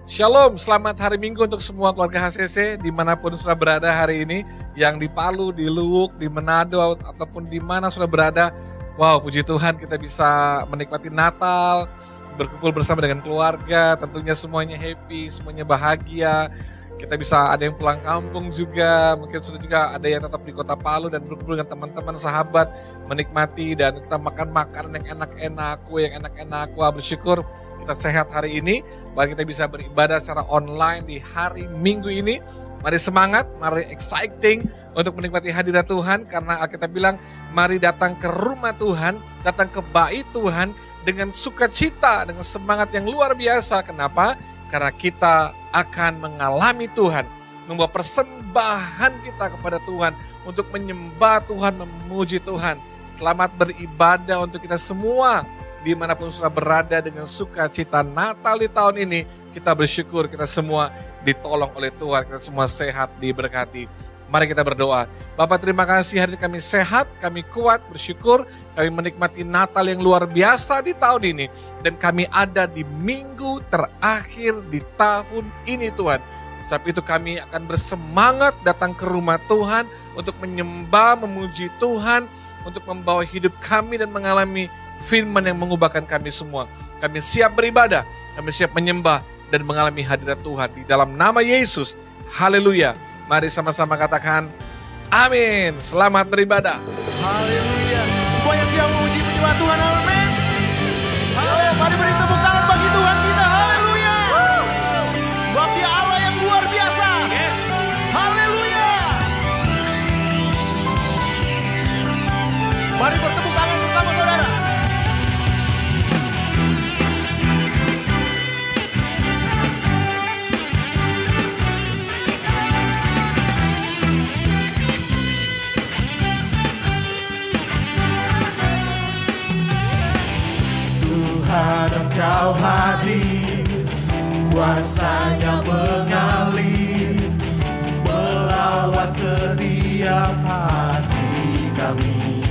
Shalom, selamat hari Minggu untuk semua keluarga HCC dimanapun sudah berada hari ini. Yang di Palu, di Luwuk, di Manado, ataupun di mana sudah berada. Wow, puji Tuhan kita bisa menikmati Natal, berkumpul bersama dengan keluarga. Tentunya semuanya happy, semuanya bahagia. Kita bisa ada yang pulang kampung juga, mungkin sudah juga ada yang tetap di kota Palu dan berkumpul dengan teman-teman, sahabat, menikmati dan kita makan makanan yang enak-enak, kue yang enak-enak. Wah, bersyukur kita sehat hari ini. Bahwa kita bisa beribadah secara online di hari Minggu ini. Mari semangat, mari exciting untuk menikmati hadirat Tuhan. Karena Alkitab bilang, mari datang ke rumah Tuhan, datang ke bait Tuhan dengan sukacita, dengan semangat yang luar biasa. Kenapa? Karena kita akan mengalami Tuhan, membawa persembahan kita kepada Tuhan untuk menyembah Tuhan, memuji Tuhan. Selamat beribadah untuk kita semua. Dimanapun sudah berada dengan sukacita Natal di tahun ini, kita bersyukur kita semua ditolong oleh Tuhan, kita semua sehat, diberkati. Mari kita berdoa. Bapak, terima kasih hari ini kami sehat, kami kuat, bersyukur, kami menikmati Natal yang luar biasa di tahun ini. Dan kami ada di minggu terakhir di tahun ini Tuhan. Sebab itu kami akan bersemangat datang ke rumah Tuhan untuk menyembah, memuji Tuhan, untuk membawa hidup kami dan mengalami firman yang mengubahkan kami semua. Kami siap beribadah, kami siap menyembah dan mengalami hadirat Tuhan di dalam nama Yesus. Haleluya. Mari sama-sama katakan amin. Selamat beribadah. Haleluya. Semuanya siap memuji menyembah Tuhan. Amin. Haleluya. Mari beri tepuk tangan bagi Tuhan kita. Haleluya. Sebab Dia Allah yang luar biasa. Yes. Haleluya. Mari bertepuk tangan bersama saudara. Tuhan, Engkau hadir, kuasa-Nya mengalir, melawat setiap hati kami.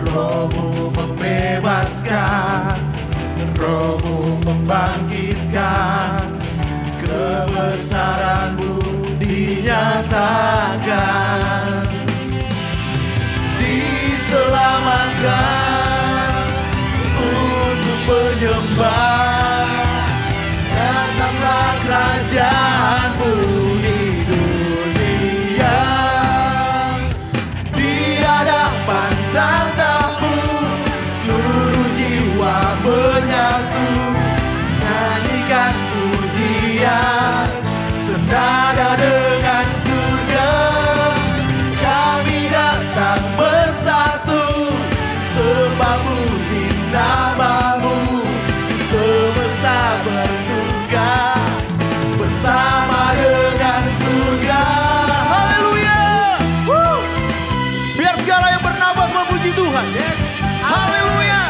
Roh-Mu membebaskan, Roh-Mu membangkitkan, kebesaran-Mu dinyatakan, diselamatkan untuk menyembah. Datanglah kerajaan-Mu di dunia, di hadapan tahta-Mu seluruh jiwa menyatu, nyanyikan pujian senada dengan surga. Kami datang bersatu, sembah puji nama-Mu, semesta berduka bersama dengan surga. Haleluya. Biar segala yang bernafas memuji Tuhan. Yes. Haleluya.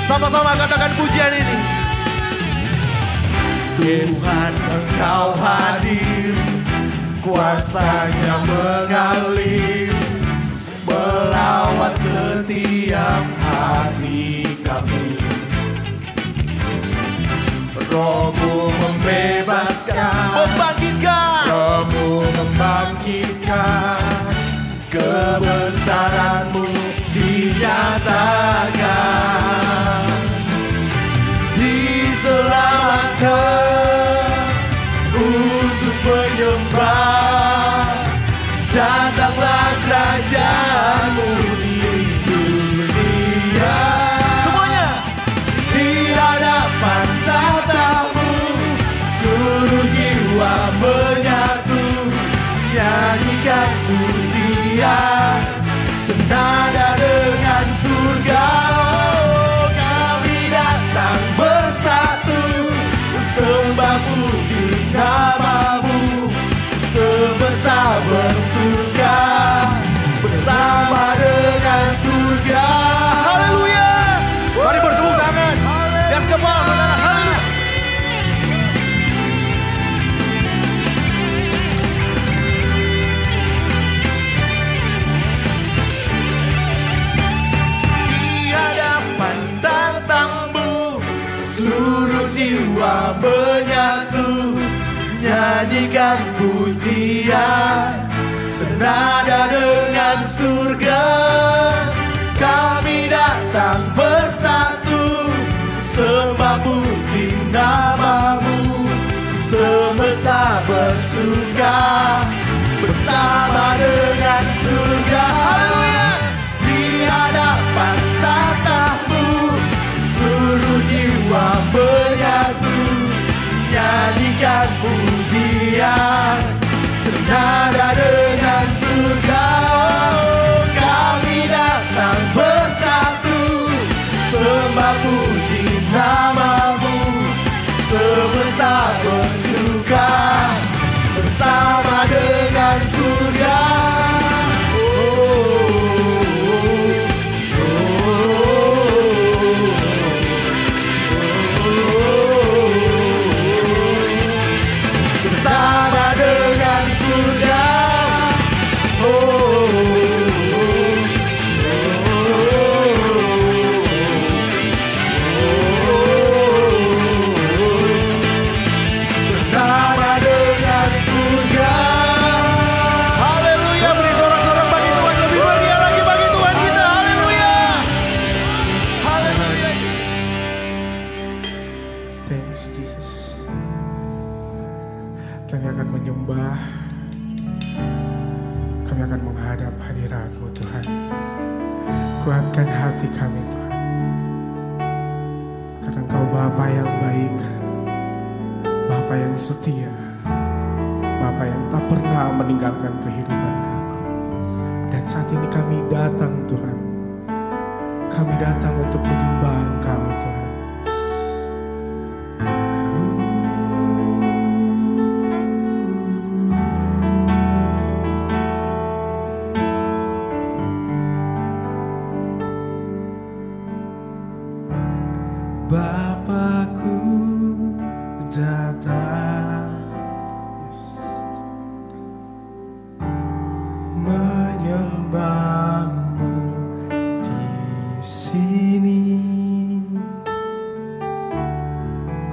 Sama-sama katakan pujian ini. Tuhan, Engkau hadir, kuasa-Nya mengalir, melawat setiap hati kami. Roh-Mu membebaskan, membangkitkan, Roh-Mu membangkitkan, kebesaran-Mu dinyatakan, diselamatkan untuk menyembah. Datanglah kerajaan-Mu di dunia, semuanya di hadapan tahta-Mu seluruh jiwa menyatu, nyanyikan pujian senada dengan surga. Oh, kami datang bersatu, sembah puji nama-Mu, semesta bersuka bersama pujian senada dengan surga. Kami datang bersatu, sembah puji namamu. Semesta bersuka bersama dengan surga. Haleluya. Di hadapan tahta-Mu seluruh jiwa menyatu, nyanyikan pujian senada dengan surga. Oh, kami datang bersatu, sembah puji namamu. Semesta bersuka bersama dengan surga. Setara dengan surga. Setara dengan surga. Haleluya, beri sorak-sorak bagi Tuhan, lebih meriah lagi bagi Tuhan kita. Haleluya. Haleluya. Thanks Jesus. Kami akan menyembah, kami akan menghadap hadirat-Mu Tuhan. Kuatkan hati kami Tuhan, karena Engkau Bapa yang baik, Bapa yang setia, Bapa yang tak pernah meninggalkan kehidupan kami. Dan saat ini kami datang Tuhan, kami datang untuk menyembah Engkau Tuhan. Bapakku datang, menyembah-Mu di sini.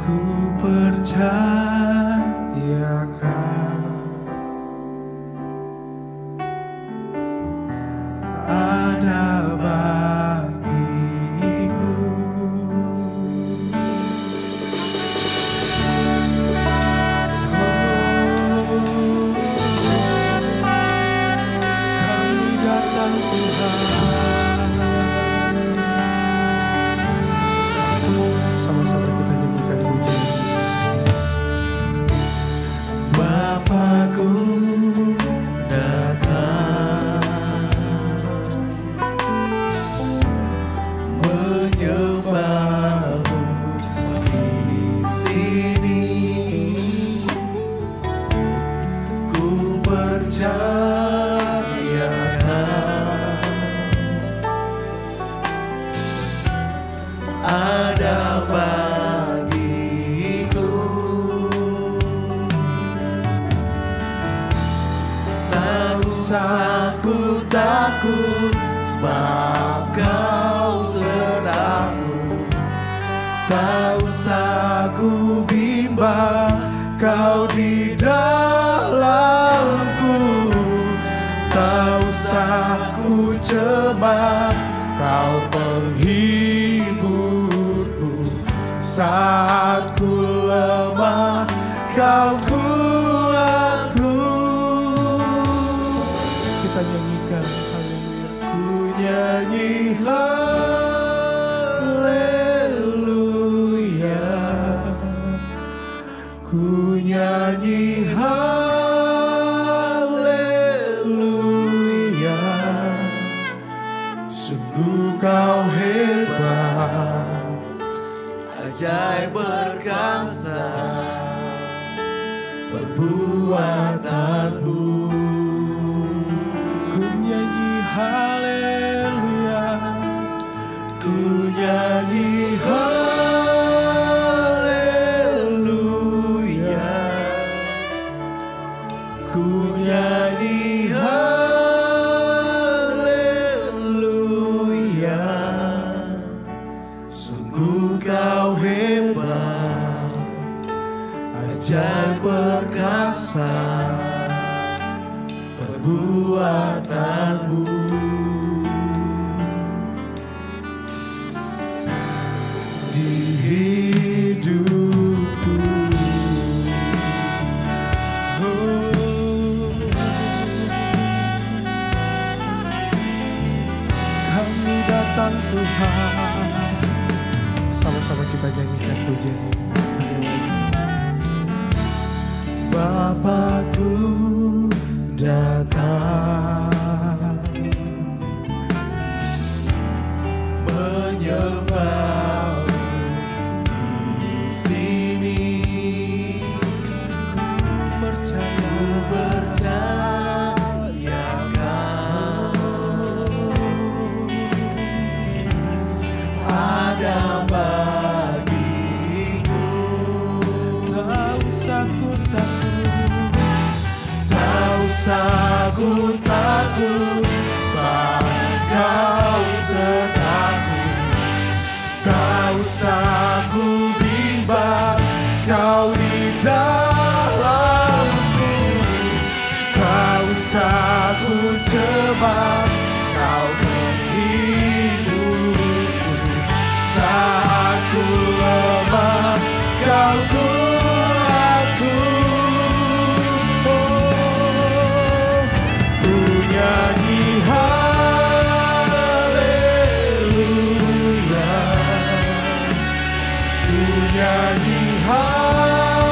Ku percayakan ada bagiku. Sama-sama kita nyanyikan pujian. Bapakku datang, menyembah-Mu di sini. Ku percayakan ada bagiku. Tak usah ku takut, sebab Kau sertaku. Tak usah ku bimbang, Kau di dalamku. Tak usah ku cemas, Kau penghiburku. Saat ku lemah, Kau kuatku. Kita nyanyikan haleluya. Ku nyanyi haleluya. Ku nyanyi haleluya. Sungguh Kau hebat, ajaib berkuasa perbuatan-Mu. Ku nyanyi haleluya. Ku nyanyi haleluya. Ku nyanyi haleluya. Sungguh Kau hebat, ajaib berkuasa perbuatanmu. Di hidupku, kami datang Tuhan. Sama-sama kita nyanyikan pujian ini sekali lagi. Bapakku datang menyembah di sini. Ku percaya kau ada bagiku. Tak usah ku takut, tak usah ku takut, sebab kau sertaku. Tak usah ku bimbang, kau di dalamku. Tak usah ku cemas, kau menghidupku. Saat ku lemah, kau kuatku. Ku nyanyi haleluya, ku nyanyi haleluya.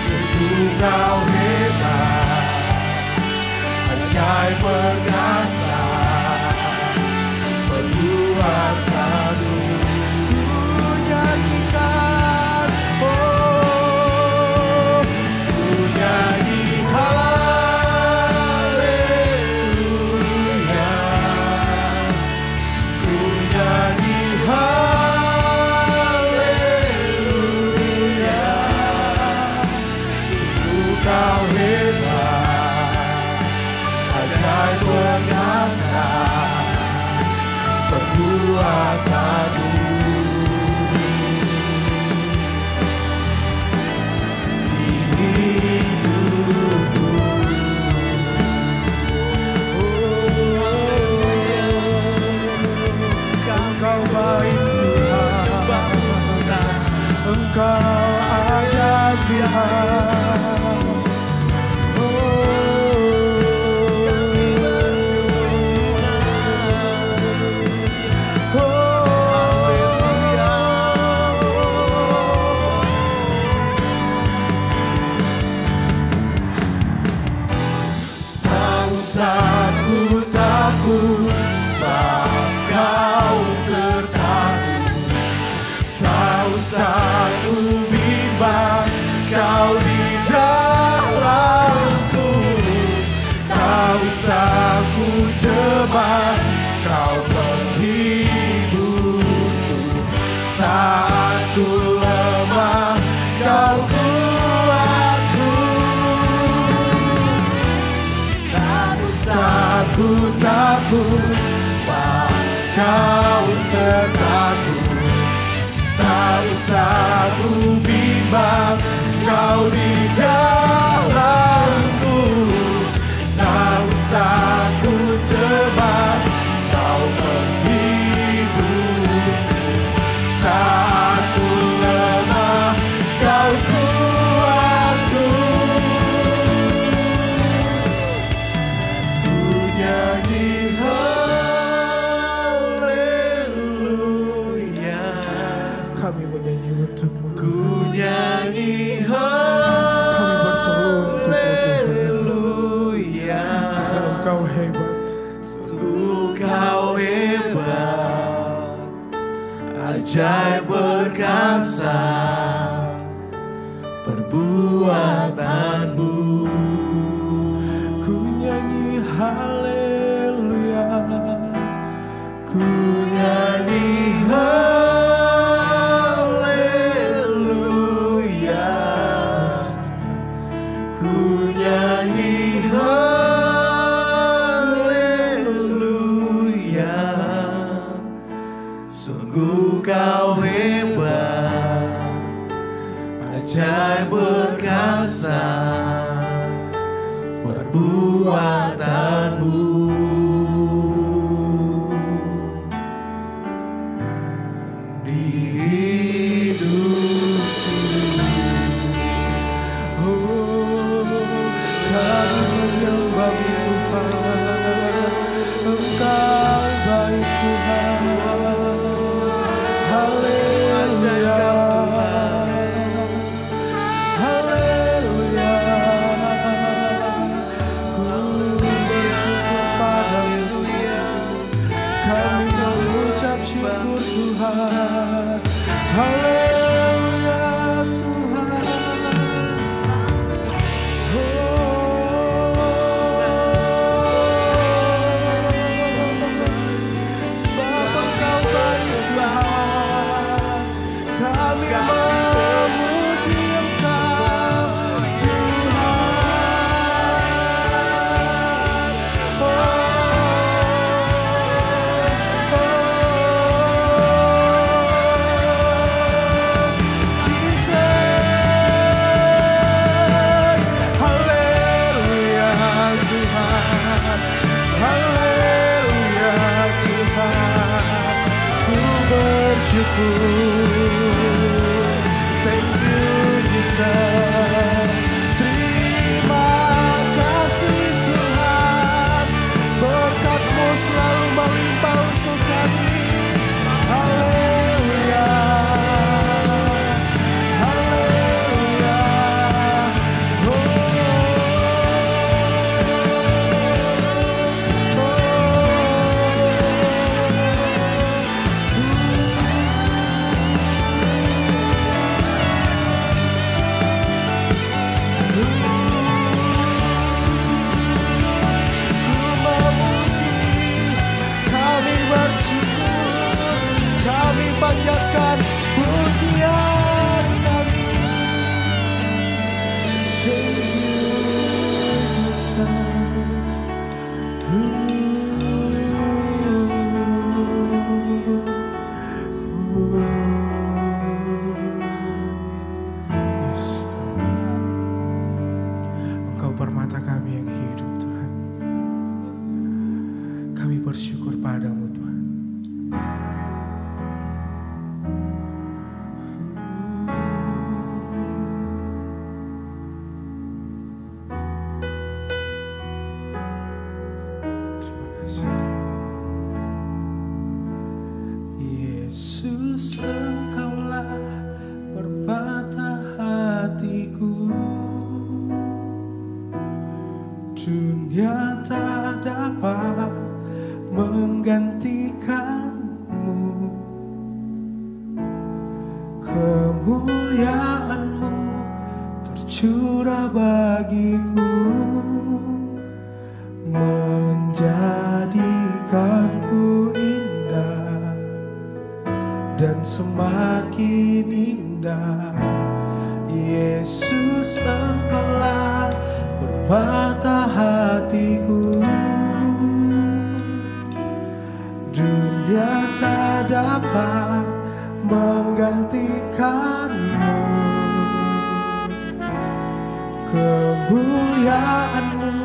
Sungguh kau hebat, ajaib perkasa, perbuatanmu. Ku nyanyikan, oh, ku nyanyi haleluya, ku nyanyi haleluya. Sungguh kau hebat, ajaib perkasa, perbuatanmu. Di hidupku, Engkau baik Tuhan, Engkau ajaib Tuhan. Tak usah ku takut, sebab kau sertaku. Tak usah ku bimbang, kau di dalamku. Tak usah ku cemas, kau menghiburku. Saat ku lemah, kau kuatku. Tak usah ku takut, sebab kau sertaku. Tak usah ku bimbang, kau di dalamku. Tak usah ku cemas, kau menghiburku. Saat ku lemah, kau kuatku. Ku nyanyi haleluya, Kami menyanyi untukmu ku Tuhan. nyanyi Kami berseru untukmu Tuhan. haleluya. Karena Engkau hebat, Sungguh kau hebat, ajaib perkasa, perbuatanmu. Ku nyanyi haleluya, ku nyanyi haleluya, ku nyanyi haleluya. Sungguh kau hebat, ajaib perkasa, perbuatanmu. Di hidupku, oh, kami menyembah Tuhan, Engkau baik Tuhan. Haleluya, haleluya. Ku bersyukur padamu, kami mengucap syukur Tuhan. Haleluya Tuhan. Sebab Engkau baik Tuhan, kami memuji Engkau Tuhan. Jesus, haleluya Tuhan, haleluya Tuhan. Ku bersyukur, thank you Jesus. Terima kasih Tuhan, berkat-Mu selalu melimpah untuk kami. Haleluya, haleluya. Kami bersyukur, kami panjatkan pujian kami. Thank you, Jesus. Yes, Engkau permata kami yang hidup Tuhan. Kami bersyukur padamu Tuhan. Terima kasih Tuhan. Yesus, Engkaulah permata hatiku. Dunia tak dapat menggantikanmu. Kemuliaan-Mu tercurah bagiku, menjadikanku indah dan semakin indah. Yesus, Engkaulah permata hatiku. Dunia tak dapat menggantikanmu. Kemuliaan-Mu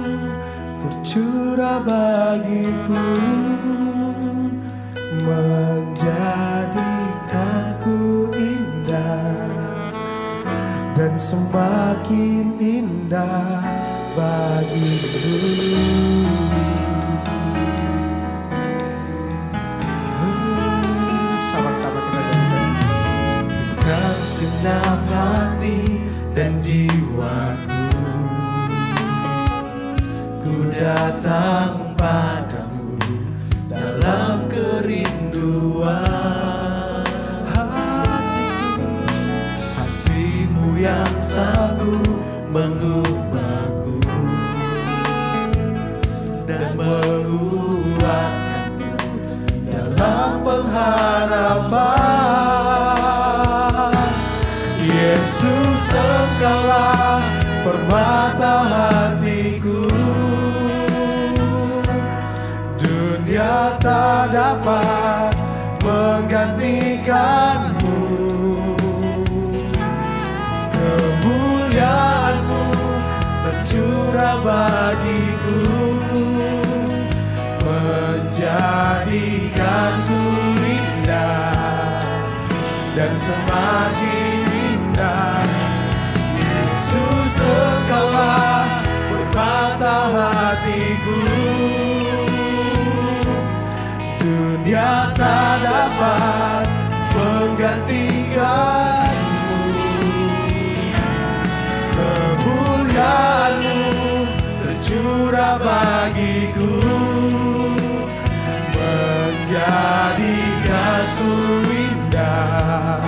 tercurah bagiku, menjadikanku indah dan semakin indah bagiku. Sahabat-sahabat dengan segenap hati dan jiwaku, ku datang padamu dalam kerinduan. Hati-Mu yang sanggup mengubahku dan menguatkanku dalam pengharapan. Yesus, Engkaulah permata hatiku. Dunia tak dapat menggantikanmu. Kemuliaan-Mu tercurah tercurah bagiku, menjadikanku indah dan semakin indah. Yesus, Engkaulah permata hatiku, dunia tak dapat menggantikanmu. Kemuliaan-Mu tercurah bagiku, menjadikanku indah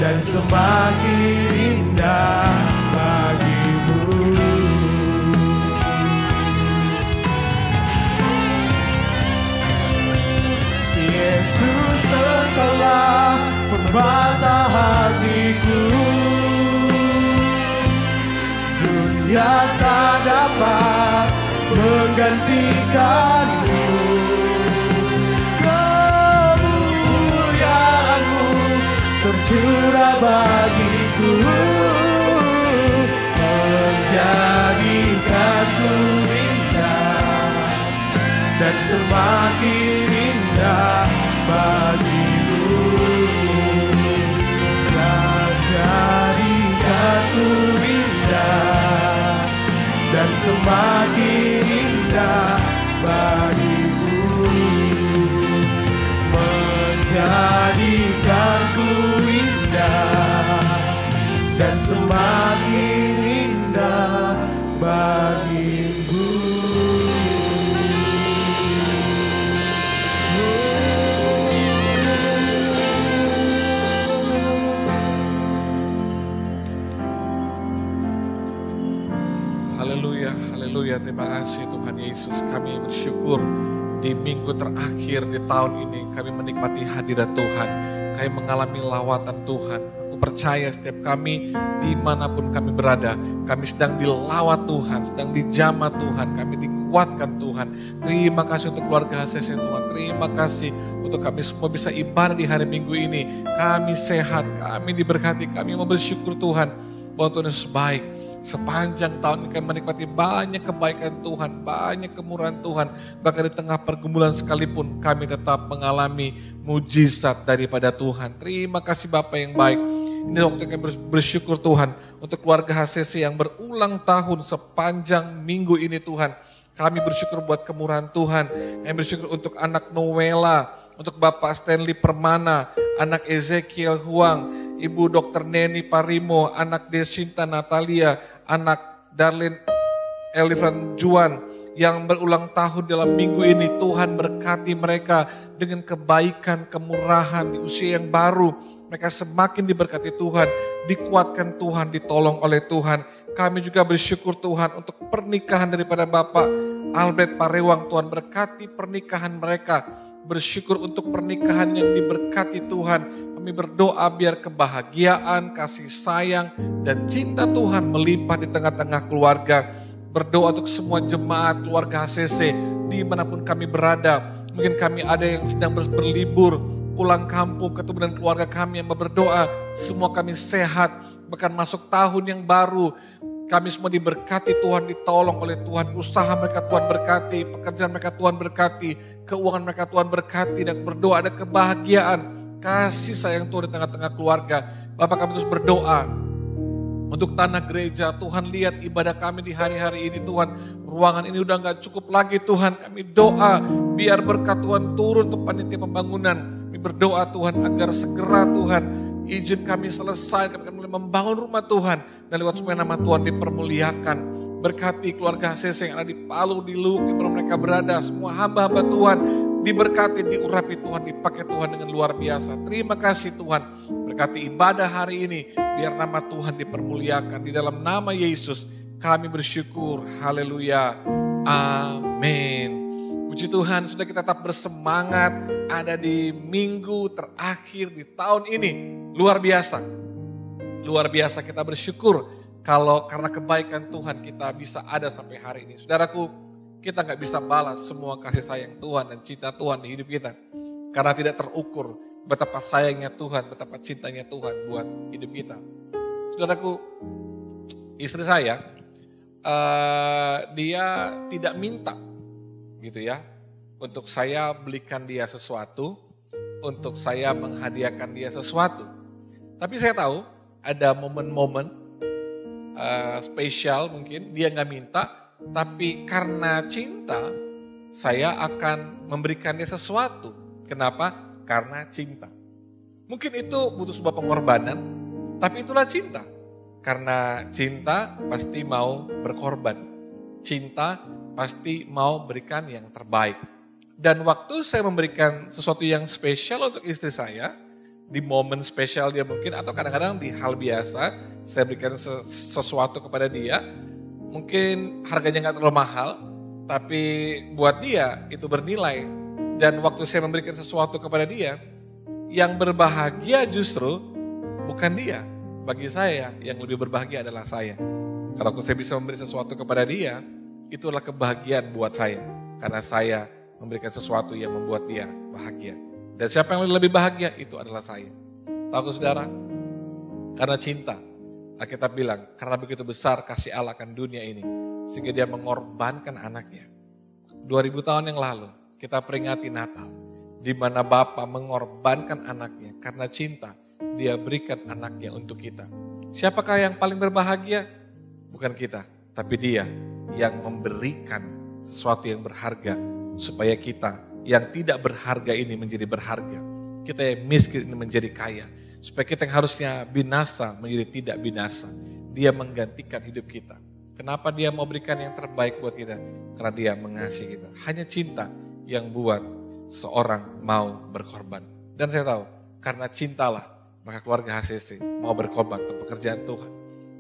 dan semakin indah bagimu. Yesus, Engkaulah permata hatiku, dunia tak dapat menggantikanmu. Kemuliaan-Mu tercurah bagiku, menjadikanku indah dan semakin indah bagimu. Menjadikanku indah dan semakin indah bagimu. Menjadikanku indah dan semakin indah bagimu. Haleluya, haleluya. Terima kasih Tuhan Yesus. Kami bersyukur di minggu terakhir di tahun ini kami menikmati hadirat Tuhan. Kami mengalami lawatan Tuhan. Aku percaya setiap kami dimanapun kami berada, kami sedang dilawat Tuhan, sedang dijamah Tuhan, kami dikuatkan Tuhan. Terima kasih untuk keluarga HCC Tuhan. Terima kasih untuk kami semua bisa ibadah di hari Minggu ini. Kami sehat, kami diberkati, kami mau bersyukur Tuhan bahwa Tuhan Yesus baik. Sepanjang tahun ini kami menikmati banyak kebaikan Tuhan, banyak kemurahan Tuhan. Bahkan di tengah pergumulan sekalipun kami tetap mengalami mujizat daripada Tuhan. Terima kasih Bapa yang baik. Ini waktu kami bersyukur Tuhan untuk keluarga HCC yang berulang tahun sepanjang minggu ini Tuhan. Kami bersyukur buat kemurahan Tuhan. Kami bersyukur untuk anak Noela, untuk Bapak Stanley Permana, anak Ezekiel Huang, Ibu Dr. Neni Parimo, anak Desinta Natalia, anak Darlene Elifran Juan yang berulang tahun dalam minggu ini. Tuhan berkati mereka dengan kebaikan, kemurahan di usia yang baru. Mereka semakin diberkati Tuhan, dikuatkan Tuhan, ditolong oleh Tuhan. Kami juga bersyukur Tuhan untuk pernikahan daripada Bapak Albert Parewang. Tuhan berkati pernikahan mereka. Bersyukur untuk pernikahan yang diberkati Tuhan. Kami berdoa biar kebahagiaan, kasih sayang, dan cinta Tuhan melimpah di tengah-tengah keluarga. Berdoa untuk semua jemaat keluarga HCC dimanapun kami berada. Mungkin kami ada yang sedang berlibur, pulang kampung, ketemu dengan keluarga kami yang berdoa. Semua kami sehat, bahkan masuk tahun yang baru. Kami semua diberkati Tuhan, ditolong oleh Tuhan. Usaha mereka Tuhan berkati, pekerjaan mereka Tuhan berkati, keuangan mereka Tuhan berkati, dan berdoa ada kebahagiaan, kasih sayang Tuhan di tengah-tengah keluarga. Bapak kami terus berdoa untuk tanah gereja. Tuhan lihat ibadah kami di hari-hari ini Tuhan. Ruangan ini udah gak cukup lagi Tuhan. Kami doa biar berkat Tuhan turun untuk panitia pembangunan. Kami berdoa Tuhan agar segera Tuhan izin kami selesai. Kami akan mulai membangun rumah Tuhan. Dan lewat supaya nama Tuhan dipermuliakan. Berkati keluarga HCC yang ada di Palu, di Luwuk, di mana mereka berada. Semua hamba-hamba Tuhan diberkati, diurapi Tuhan, dipakai Tuhan dengan luar biasa. Terima kasih Tuhan. Berkati ibadah hari ini, biar nama Tuhan dipermuliakan. Di dalam nama Yesus kami bersyukur. Haleluya. Amin. Puji Tuhan, sudah kita tetap bersemangat ada di minggu terakhir di tahun ini. Luar biasa. Luar biasa, kita bersyukur kalau karena kebaikan Tuhan kita bisa ada sampai hari ini. Saudaraku, kita gak bisa balas semua kasih sayang Tuhan dan cinta Tuhan di hidup kita. Karena tidak terukur betapa sayangnya Tuhan, betapa cintanya Tuhan buat hidup kita. Saudaraku, istri saya dia tidak minta gitu ya, untuk saya belikan dia sesuatu, untuk saya menghadiahkan dia sesuatu. Tapi saya tahu ada momen-momen spesial mungkin dia nggak minta, tapi karena cinta saya akan memberikan dia sesuatu. Kenapa? Karena cinta. Mungkin itu butuh sebuah pengorbanan, tapi itulah cinta. Karena cinta pasti mau berkorban. Cinta pasti mau berikan yang terbaik. Dan waktu saya memberikan sesuatu yang spesial untuk istri saya, di momen spesial dia mungkin, atau kadang-kadang di hal biasa, saya berikan sesuatu kepada dia, mungkin harganya nggak terlalu mahal, tapi buat dia itu bernilai. Dan waktu saya memberikan sesuatu kepada dia, yang berbahagia justru bukan dia. Bagi saya, yang lebih berbahagia adalah saya. Karena waktu saya bisa memberi sesuatu kepada dia, itulah kebahagiaan buat saya. Karena saya memberikan sesuatu yang membuat dia bahagia. Dan siapa yang lebih bahagia? Itu adalah saya. Tahu saudara? Karena cinta. Alkitab bilang, karena begitu besar kasih Allah akan dunia ini, sehingga dia mengorbankan anaknya. 2000 tahun yang lalu, kita peringati Natal, di mana Bapa mengorbankan anaknya karena cinta. Dia berikan anaknya untuk kita. Siapakah yang paling berbahagia? Bukan kita, tapi dia yang memberikan sesuatu yang berharga supaya kita yang tidak berharga ini menjadi berharga. Kita yang miskin ini menjadi kaya. Supaya kita yang harusnya binasa menjadi tidak binasa. Dia menggantikan hidup kita. Kenapa dia mau berikan yang terbaik buat kita? Karena dia mengasihi kita. Hanya cinta yang buat seorang mau berkorban. Dan saya tahu, karena cintalah maka keluarga HCC mau berkorban untuk pekerjaan Tuhan.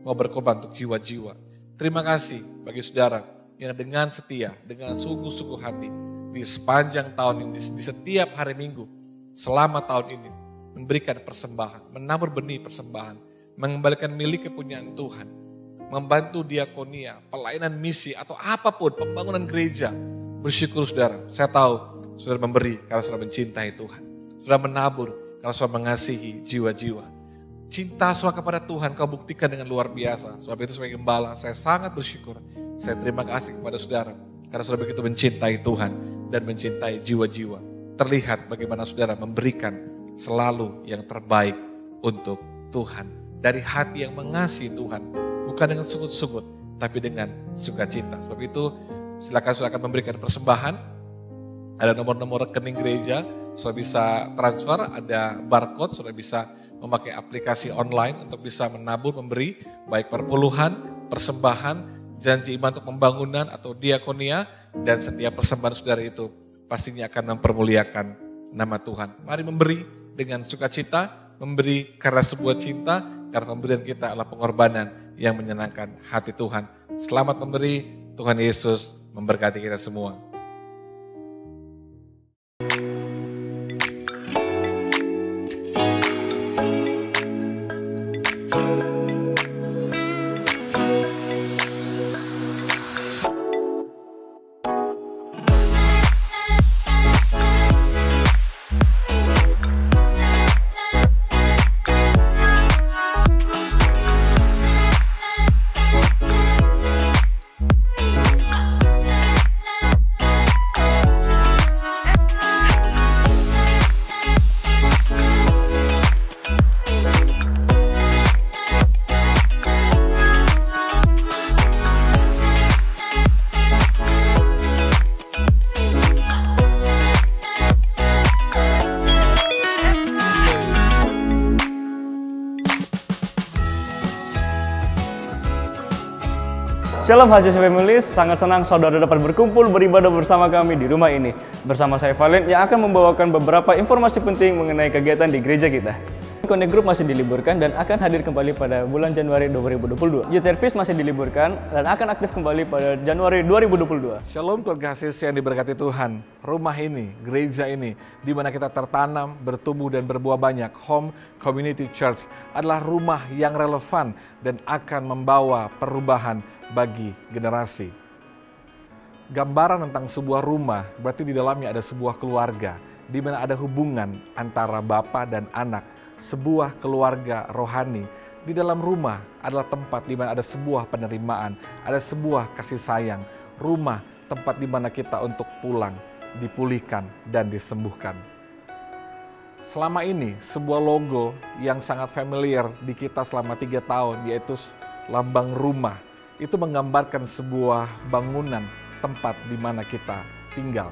Mau berkorban untuk jiwa-jiwa. Terima kasih bagi saudara yang dengan setia, dengan sungguh-sungguh hati, di sepanjang tahun ini, di setiap hari Minggu, selama tahun ini, memberikan persembahan, menabur benih persembahan, mengembalikan milik kepunyaan Tuhan, membantu diakonia, pelayanan misi, atau apapun, pembangunan gereja. Bersyukur saudara, saya tahu saudara memberi karena saudara mencintai Tuhan. Saudara menabur karena saudara mengasihi jiwa-jiwa. Cinta saudara kepada Tuhan kau buktikan dengan luar biasa. Sebab itu sebagai gembala saya sangat bersyukur. Saya terima kasih kepada saudara karena saudara begitu mencintai Tuhan dan mencintai jiwa-jiwa. Terlihat bagaimana saudara memberikan selalu yang terbaik untuk Tuhan. Dari hati yang mengasihi Tuhan. Bukan dengan sungut-sungut, tapi dengan sukacita. Sebab itu silakan saudara akan memberikan persembahan. Ada nomor-nomor rekening gereja, saudara bisa transfer, ada barcode, saudara bisa memakai aplikasi online untuk bisa menabur, memberi, baik perpuluhan, persembahan, janji iman untuk pembangunan atau diakonia, dan setiap persembahan saudara itu pastinya akan mempermuliakan nama Tuhan. Mari memberi dengan sukacita, memberi karena sebuah cinta, karena pemberian kita adalah pengorbanan yang menyenangkan hati Tuhan. Selamat memberi, Tuhan Yesus memberkati kita semua. Shalom HCC Family, sangat senang saudara dapat berkumpul beribadah bersama kami di rumah ini. Bersama saya Valen yang akan membawakan beberapa informasi penting mengenai kegiatan di gereja kita. Connect Group masih diliburkan dan akan hadir kembali pada bulan Januari 2022. Youth Service masih diliburkan dan akan aktif kembali pada Januari 2022. Shalom keluarga HCC yang diberkati Tuhan. Rumah ini, gereja ini, di mana kita tertanam, bertumbuh dan berbuah banyak. Home Community Church adalah rumah yang relevan dan akan membawa perubahan bagi generasi. Gambaran tentang sebuah rumah berarti di dalamnya ada sebuah keluarga, di mana ada hubungan antara bapa dan anak, sebuah keluarga rohani Di dalam rumah adalah tempat di mana ada sebuah penerimaan, ada sebuah kasih sayang. Rumah, tempat di mana kita untuk pulang, dipulihkan, dan disembuhkan. Selama ini, sebuah logo yang sangat familiar di kita selama 3 tahun, yaitu lambang rumah. Itu menggambarkan sebuah bangunan, tempat di mana kita tinggal.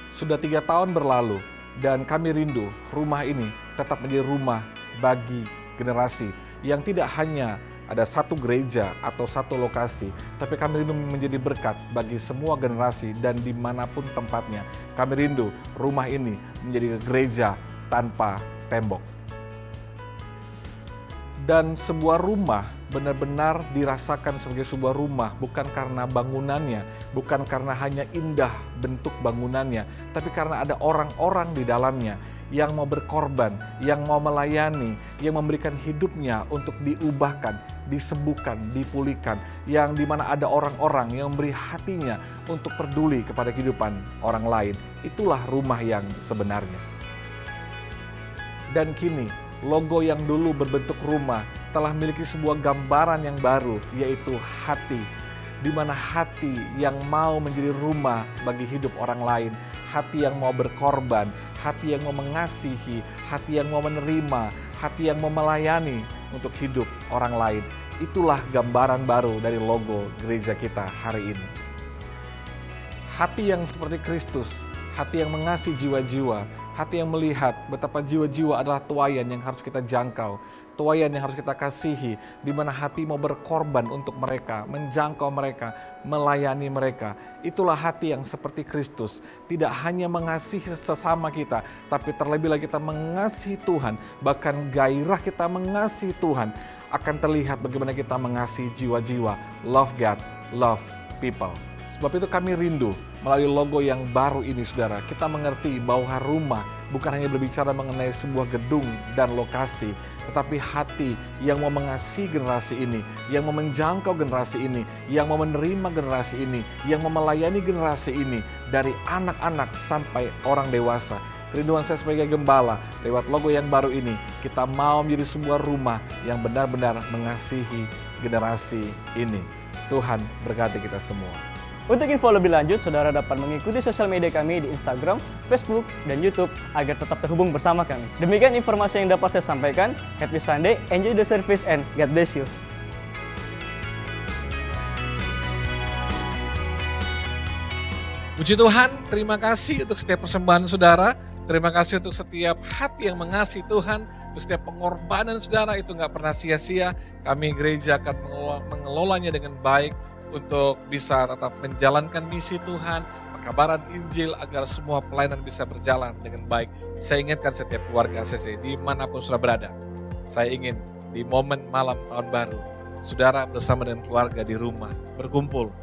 Sudah 3 tahun berlalu, dan kami rindu rumah ini tetap menjadi rumah bagi generasi yang tidak hanya ada satu gereja atau satu lokasi, tapi kami rindu menjadi berkat bagi semua generasi dan dimanapun tempatnya. Kami rindu rumah ini menjadi gereja tanpa tembok. Dan sebuah rumah benar-benar dirasakan sebagai sebuah rumah, bukan karena bangunannya, bukan karena hanya indah bentuk bangunannya, tapi karena ada orang-orang di dalamnya yang mau berkorban, yang mau melayani, yang memberikan hidupnya untuk diubahkan, disembuhkan, dipulihkan, yang dimana ada orang-orang yang memberi hatinya untuk peduli kepada kehidupan orang lain. Itulah rumah yang sebenarnya. Dan kini, logo yang dulu berbentuk rumah telah memiliki sebuah gambaran yang baru, yaitu hati, di mana hati yang mau menjadi rumah bagi hidup orang lain, hati yang mau berkorban, hati yang mau mengasihi, hati yang mau menerima, hati yang mau melayani untuk hidup orang lain. Itulah gambaran baru dari logo gereja kita hari ini. Hati yang seperti Kristus, hati yang mengasihi jiwa-jiwa, hati yang melihat betapa jiwa-jiwa adalah tuaian yang harus kita jangkau, tuaian yang harus kita kasihi, di mana hati mau berkorban untuk mereka, menjangkau mereka, melayani mereka. Itulah hati yang seperti Kristus, tidak hanya mengasihi sesama kita, tapi terlebih lagi kita mengasihi Tuhan, bahkan gairah kita mengasihi Tuhan akan terlihat bagaimana kita mengasihi jiwa-jiwa. Love God, love people. Sebab itu kami rindu melalui logo yang baru ini, saudara, kita mengerti bahwa rumah bukan hanya berbicara mengenai sebuah gedung dan lokasi, tetapi hati yang mau mengasihi generasi ini, yang mau menjangkau generasi ini, yang mau menerima generasi ini, yang mau melayani generasi ini, dari anak-anak sampai orang dewasa. Kerinduan saya sebagai gembala, lewat logo yang baru ini, kita mau menjadi sebuah rumah yang benar-benar mengasihi generasi ini. Tuhan berkati kita semua. Untuk info lebih lanjut, saudara dapat mengikuti sosial media kami di Instagram, Facebook, dan YouTube agar tetap terhubung bersama kami. Demikian informasi yang dapat saya sampaikan. Happy Sunday, enjoy the service, and God bless you. Puji Tuhan, terima kasih untuk setiap persembahan saudara. Terima kasih untuk setiap hati yang mengasihi Tuhan. Untuk setiap pengorbanan saudara itu nggak pernah sia-sia. Kami gereja akan mengelolanya dengan baik, untuk bisa tetap menjalankan misi Tuhan, pekabaran Injil, agar semua pelayanan bisa berjalan dengan baik. Saya ingatkan setiap keluarga ACC dimanapun saudara berada. Saya ingin di momen malam tahun baru, saudara bersama dengan keluarga di rumah, berkumpul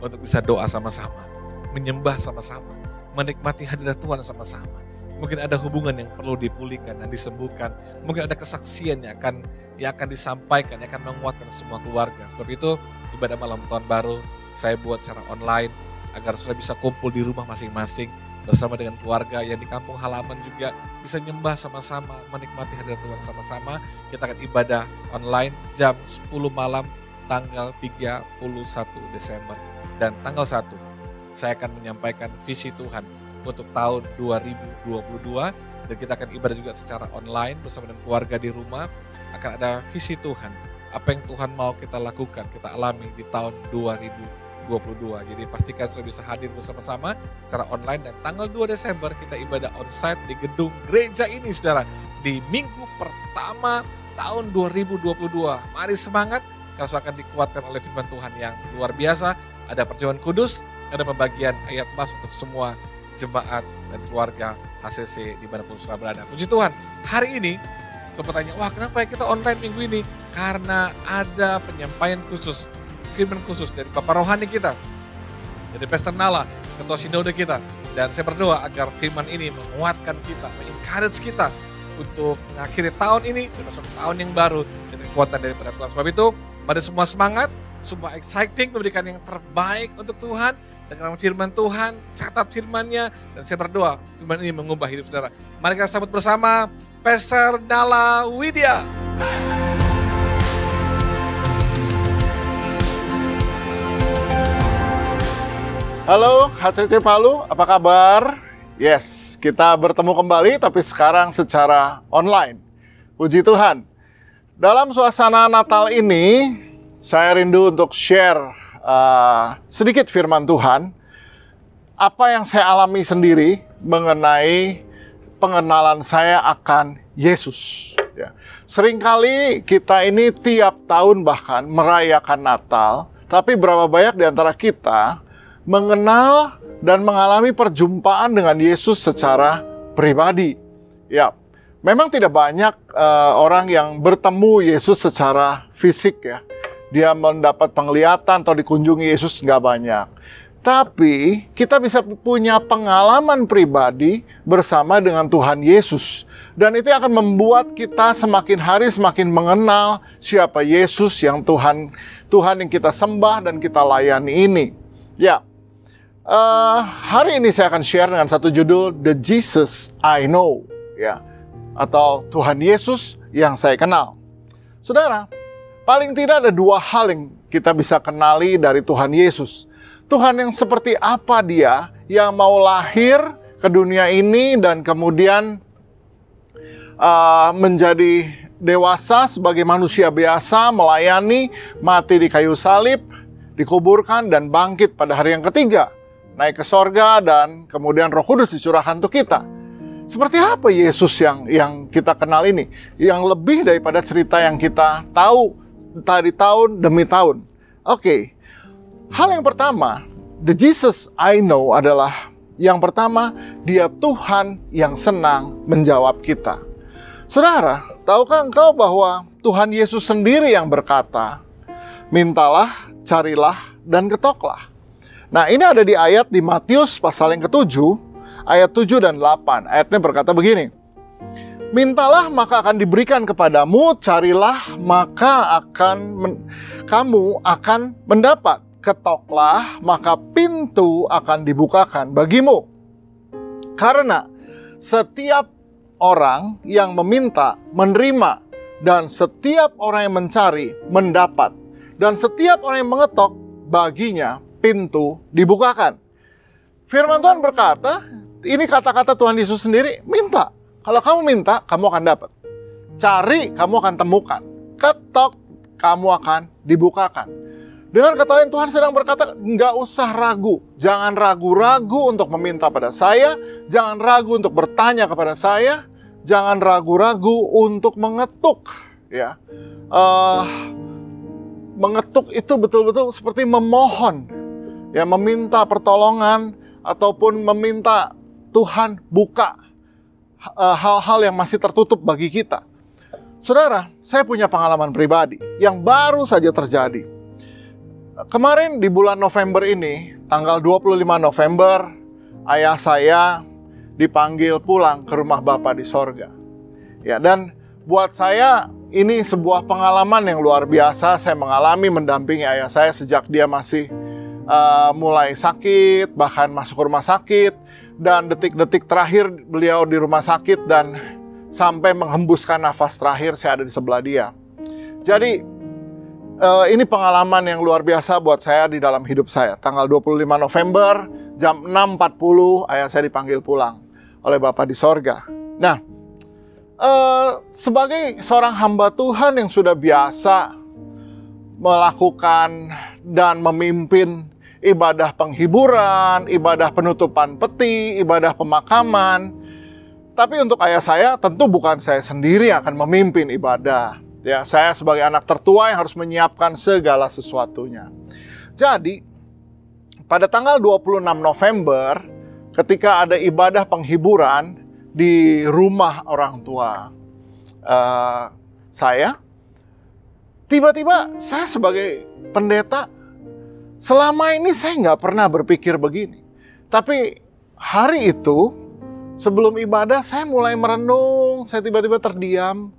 untuk bisa doa sama-sama, menyembah sama-sama, menikmati hadirat Tuhan sama-sama. Mungkin ada hubungan yang perlu dipulihkan dan disembuhkan. Mungkin ada kesaksian yang akan disampaikan, yang akan menguatkan semua keluarga. Sebab itu, ibadah malam tahun baru saya buat secara online agar saudara bisa kumpul di rumah masing-masing bersama dengan keluarga yang di kampung halaman juga bisa nyembah sama-sama, menikmati hadirat Tuhan sama-sama. Kita akan ibadah online jam 10 malam tanggal 31 Desember. Dan tanggal 1 saya akan menyampaikan visi Tuhan untuk tahun 2022, dan kita akan ibadah juga secara online bersama dengan keluarga di rumah. Akan ada visi Tuhan, apa yang Tuhan mau kita lakukan, kita alami di tahun 2022. Jadi pastikan sudah bisa hadir bersama-sama secara online, dan tanggal 2 Desember kita ibadah onsite di gedung gereja ini, saudara, di minggu pertama tahun 2022. Mari semangat, karena akan dikuatkan oleh firman Tuhan yang luar biasa. Ada perjamuan kudus, ada pembagian ayat mas untuk semua jemaat dan keluarga HCC dimanapun saudara berada. Puji Tuhan, hari ini coba tanya, wah kenapa ya kita online minggu ini? Karena ada penyampaian khusus, firman khusus dari Bapak Rohani kita, dari Pastor Nala, Ketua Sinode kita. Dan saya berdoa agar firman ini menguatkan kita, mengencourage kita untuk mengakhiri tahun ini dan masuk tahun yang baru dengan kekuatan daripada Tuhan. Sebab itu, pada semua semangat, semua exciting, memberikan yang terbaik untuk Tuhan. Dengan firman Tuhan, catat firman-Nya, dan saya berdoa firman ini mengubah hidup saudara. Mari kita sambut bersama Pastor Nala Widya. Halo HCC Palu, apa kabar? Yes, kita bertemu kembali tapi sekarang secara online. Puji Tuhan. Dalam suasana Natal ini, saya rindu untuk share sedikit firman Tuhan. Apa yang saya alami sendiri mengenai pengenalan saya akan Yesus. Ya. Seringkali kita ini tiap tahun bahkan merayakan Natal, tapi berapa banyak di antara kita mengenal dan mengalami perjumpaan dengan Yesus secara pribadi. Ya, memang tidak banyak orang yang bertemu Yesus secara fisik ya. Dia mendapat penglihatan atau dikunjungi Yesus nggak banyak. Tapi kita bisa punya pengalaman pribadi bersama dengan Tuhan Yesus. Dan itu akan membuat kita semakin hari semakin mengenal siapa Yesus yang Tuhan yang kita sembah dan kita layani ini. Ya. Hari ini saya akan share dengan satu judul The Jesus I Know ya, atau Tuhan Yesus yang saya kenal. Saudara, paling tidak ada dua hal yang kita bisa kenali dari Tuhan Yesus. Tuhan yang seperti apa Dia yang mau lahir ke dunia ini dan kemudian menjadi dewasa sebagai manusia biasa, melayani, mati di kayu salib, dikuburkan dan bangkit pada hari yang ketiga. Naik ke sorga dan kemudian Roh Kudus dicurahkan untuk kita. Seperti apa Yesus yang kita kenal ini? Yang lebih daripada cerita yang kita tahu tadi tahun demi tahun. Oke. Hal yang pertama, the Jesus I know adalah yang pertama, Dia Tuhan yang senang menjawab kita. Saudara, tahukah engkau bahwa Tuhan Yesus sendiri yang berkata, mintalah, carilah, dan ketoklah. Nah, ini ada di ayat di Matius pasal yang ke-7, ayat 7 dan 8. Ayatnya berkata begini, mintalah maka akan diberikan kepadamu, carilah maka kamu akan mendapat, ketoklah maka pintu akan dibukakan bagimu. Karena setiap orang yang meminta, menerima, dan setiap orang yang mencari, mendapat, dan setiap orang yang mengetok, baginya pintu dibukakan. Firman Tuhan berkata, ini kata-kata Tuhan Yesus sendiri, minta. Kalau kamu minta, kamu akan dapat. Cari, kamu akan temukan. Ketok, kamu akan dibukakan. Dengan kata lain, Tuhan sedang berkata, nggak usah ragu. Jangan ragu-ragu untuk meminta pada saya. Jangan ragu untuk bertanya kepada saya. Jangan ragu-ragu untuk mengetuk. Ya, mengetuk itu betul-betul seperti memohon. Ya, meminta pertolongan ataupun meminta Tuhan buka hal-hal yang masih tertutup bagi kita. Saudara, saya punya pengalaman pribadi yang baru saja terjadi. Kemarin di bulan November ini, tanggal 25 November, ayah saya dipanggil pulang ke rumah Bapa di sorga. Ya, dan buat saya ini sebuah pengalaman yang luar biasa. Saya mengalami mendampingi ayah saya sejak dia masih mulai sakit, bahkan masuk rumah sakit, dan detik-detik terakhir beliau di rumah sakit dan sampai menghembuskan nafas terakhir saya ada di sebelah dia. Jadi ini pengalaman yang luar biasa buat saya di dalam hidup saya. Tanggal 25 November jam 6.40 ayah saya dipanggil pulang oleh Bapa di sorga. Nah, sebagai seorang hamba Tuhan yang sudah biasa melakukan dan memimpin ibadah penghiburan, ibadah penutupan peti, ibadah pemakaman. Tapi untuk ayah saya, tentu bukan saya sendiri yang akan memimpin ibadah. Ya, saya sebagai anak tertua yang harus menyiapkan segala sesuatunya. Jadi, pada tanggal 26 November, ketika ada ibadah penghiburan di rumah orang tua saya, tiba-tiba saya sebagai pendeta, selama ini saya nggak pernah berpikir begini. Tapi hari itu, sebelum ibadah, saya mulai merenung, saya tiba-tiba terdiam.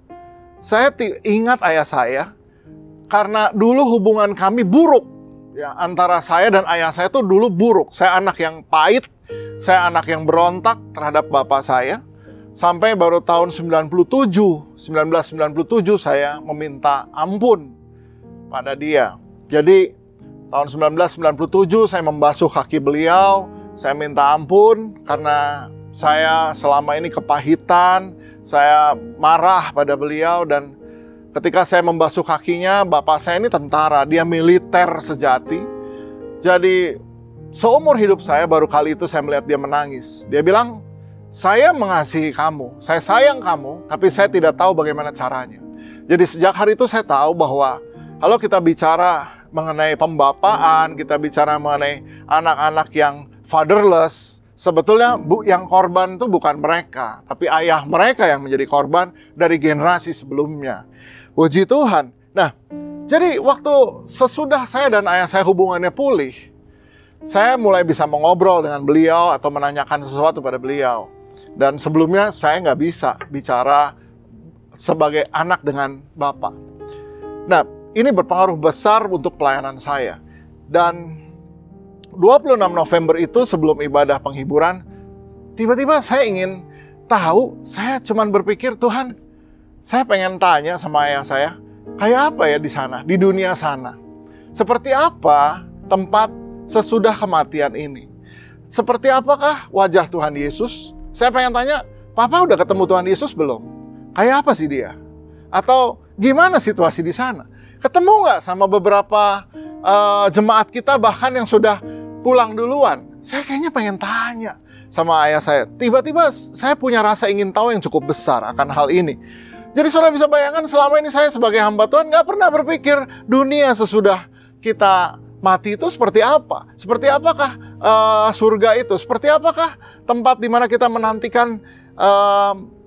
Saya ingat ayah saya, karena dulu hubungan kami buruk. Ya, antara saya dan ayah saya itu dulu buruk. Saya anak yang pahit, saya anak yang berontak terhadap bapak saya. Sampai baru tahun 1997 saya meminta ampun pada dia. Jadi tahun 1997 saya membasuh kaki beliau. Saya minta ampun karena saya selama ini kepahitan, saya marah pada beliau. Dan ketika saya membasuh kakinya, bapak saya ini tentara, dia militer sejati. Jadi seumur hidup saya baru kali itu saya melihat dia menangis. Dia bilang, saya mengasihi kamu, saya sayang kamu, tapi saya tidak tahu bagaimana caranya. Jadi sejak hari itu saya tahu bahwa kalau kita bicara mengenai pembapaan, kita bicara mengenai anak-anak yang fatherless, sebetulnya yang korban itu bukan mereka, tapi ayah mereka yang menjadi korban dari generasi sebelumnya. Puji Tuhan. Nah, jadi waktu sesudah saya dan ayah saya hubungannya pulih, saya mulai bisa mengobrol dengan beliau atau menanyakan sesuatu pada beliau. Dan sebelumnya saya nggak bisa bicara sebagai anak dengan bapak. Nah, ini berpengaruh besar untuk pelayanan saya. Dan 26 November itu sebelum ibadah penghiburan, tiba-tiba saya ingin tahu, saya cuman berpikir, Tuhan, saya pengen tanya sama ayah saya, kayak apa ya di sana, di dunia sana? Seperti apa tempat sesudah kematian ini? Seperti apakah wajah Tuhan Yesus? Saya pengen tanya, Papa udah ketemu Tuhan Yesus belum? Kayak apa sih dia? Atau gimana situasi di sana? Ketemu nggak sama beberapa jemaat kita bahkan yang sudah pulang duluan? Saya kayaknya pengen tanya sama ayah saya. Tiba-tiba saya punya rasa ingin tahu yang cukup besar akan hal ini. Jadi saudara bisa bayangkan selama ini saya sebagai hamba Tuhan nggak pernah berpikir dunia sesudah kita mati itu seperti apa? Seperti apakah surga itu? Seperti apakah tempat di mana kita menantikan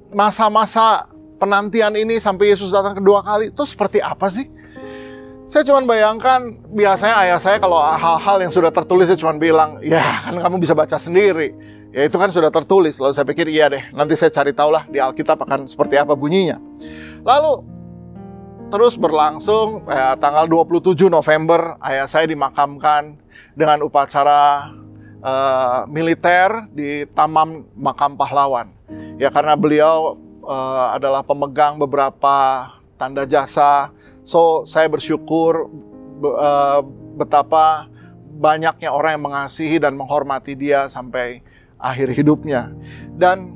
masa-masa penantian ini sampai Yesus datang kedua kali? Itu seperti apa sih? Saya cuma bayangkan, biasanya ayah saya kalau hal-hal yang sudah tertulis, dia cuma bilang, ya kan kamu bisa baca sendiri. Ya itu kan sudah tertulis. Lalu saya pikir, iya deh, nanti saya cari tahulah di Alkitab akan seperti apa bunyinya. Lalu terus berlangsung, tanggal 27 November, ayah saya dimakamkan dengan upacara militer di Taman Makam Pahlawan. Ya karena beliau adalah pemegang beberapa tanda jasa. So, saya bersyukur betapa banyaknya orang yang mengasihi dan menghormati dia sampai akhir hidupnya. Dan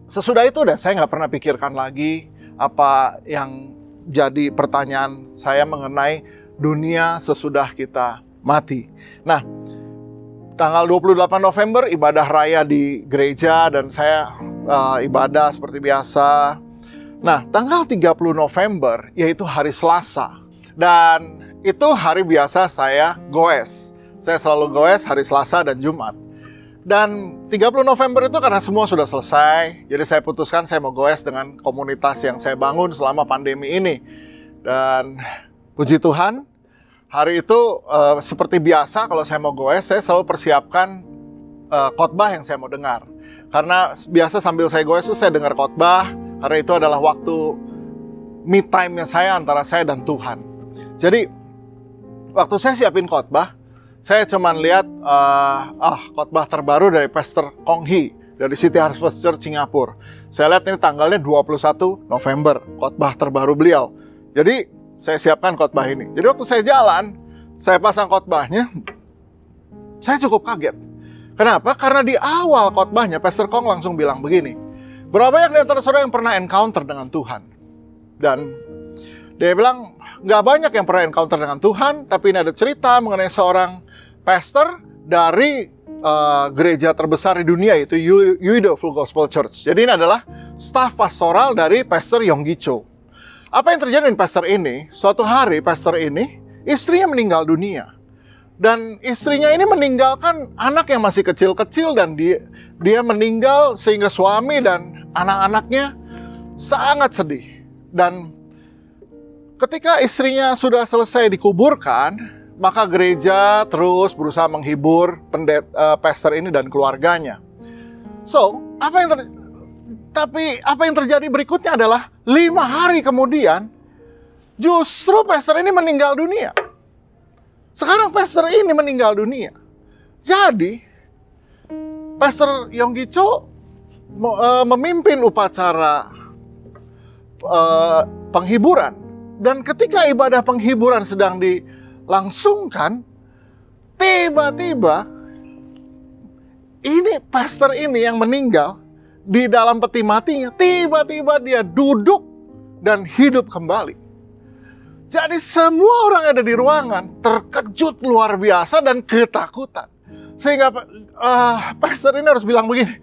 sesudah itu saya nggak pernah pikirkan lagi apa yang jadi pertanyaan saya mengenai dunia sesudah kita mati. Nah, tanggal 28 November ibadah raya di gereja dan saya ibadah seperti biasa. Nah, tanggal 30 November yaitu hari Selasa. Dan itu hari biasa saya goes. Saya selalu goes hari Selasa dan Jumat. Dan 30 November itu karena semua sudah selesai, jadi saya putuskan saya mau goes dengan komunitas yang saya bangun selama pandemi ini. Dan puji Tuhan, hari itu seperti biasa kalau saya mau goes, saya selalu persiapkan khotbah yang saya mau dengar. Karena biasa sambil saya goes itu saya dengar khotbah, karena itu adalah waktu me time-nya saya antara saya dan Tuhan. Jadi waktu saya siapin khotbah, saya cuma lihat khotbah terbaru dari Pastor Kong Hee dari City Harvest Church Singapura. Saya lihat ini tanggalnya 21 November, khotbah terbaru beliau. Jadi saya siapkan khotbah ini. Jadi waktu saya jalan, saya pasang khotbahnya, saya cukup kaget. Kenapa? Karena di awal khotbahnya Pastor Kong langsung bilang begini, berapa banyak di antara saudara yang pernah encounter dengan Tuhan? Dan dia bilang, nggak banyak yang pernah encounter dengan Tuhan, tapi ini ada cerita mengenai seorang pastor dari gereja terbesar di dunia, yaitu Yuido Full Gospel Church. Jadi ini adalah staf pastoral dari Pastor Yonggi Cho. Apa yang terjadi dengan pastor ini? Suatu hari pastor ini, istrinya meninggal dunia. Dan istrinya ini meninggalkan anak yang masih kecil-kecil dan dia meninggal sehingga suami dan anak-anaknya sangat sedih. Dan ketika istrinya sudah selesai dikuburkan, maka gereja terus berusaha menghibur pastor ini dan keluarganya. So, apa yang terjadi berikutnya adalah 5 hari kemudian, justru pastor ini meninggal dunia. Sekarang pastor ini meninggal dunia. Jadi, Pastor Yonggi Cho memimpin upacara penghiburan. Dan ketika ibadah penghiburan sedang langsungkan, tiba-tiba ini pastor ini yang meninggal di dalam peti matinya, tiba-tiba dia duduk dan hidup kembali. Jadi semua orang yang ada di ruangan terkejut luar biasa dan ketakutan. Sehingga pastor ini harus bilang begini,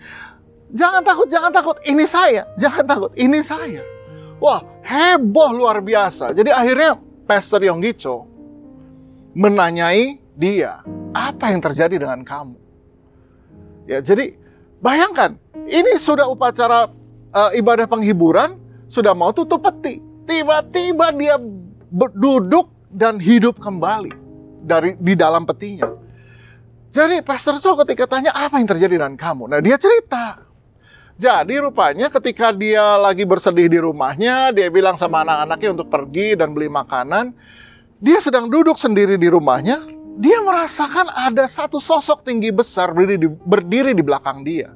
jangan takut, ini saya, jangan takut, ini saya. Wah, heboh luar biasa. Jadi akhirnya Pastor Yonggi menanyai dia, apa yang terjadi dengan kamu? Ya, jadi bayangkan, ini sudah upacara ibadah penghiburan, sudah mau tutup peti. Tiba-tiba dia duduk dan hidup kembali di dalam petinya. Jadi Pastor Cho ketika tanya, apa yang terjadi dengan kamu? Nah, dia cerita. Jadi rupanya ketika dia lagi bersedih di rumahnya, dia bilang sama anak-anaknya untuk pergi dan beli makanan. Dia sedang duduk sendiri di rumahnya, dia merasakan ada satu sosok tinggi besar berdiri di belakang dia.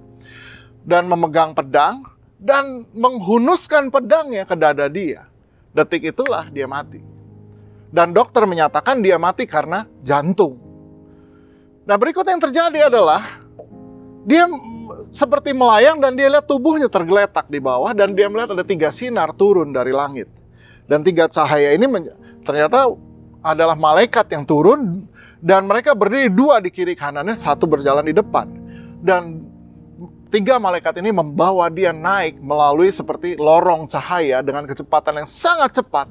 Dan memegang pedang dan menghunuskan pedangnya ke dada dia. Detik itulah dia mati. Dan dokter menyatakan dia mati karena jantung. Nah, berikut yang terjadi adalah dia seperti melayang dan dia lihat tubuhnya tergeletak di bawah dan dia melihat ada 3 sinar turun dari langit. Dan 3 cahaya ini ternyata adalah malaikat yang turun dan mereka berdiri 2 di kiri kanannya, 1 berjalan di depan. Dan 3 malaikat ini membawa dia naik melalui seperti lorong cahaya dengan kecepatan yang sangat cepat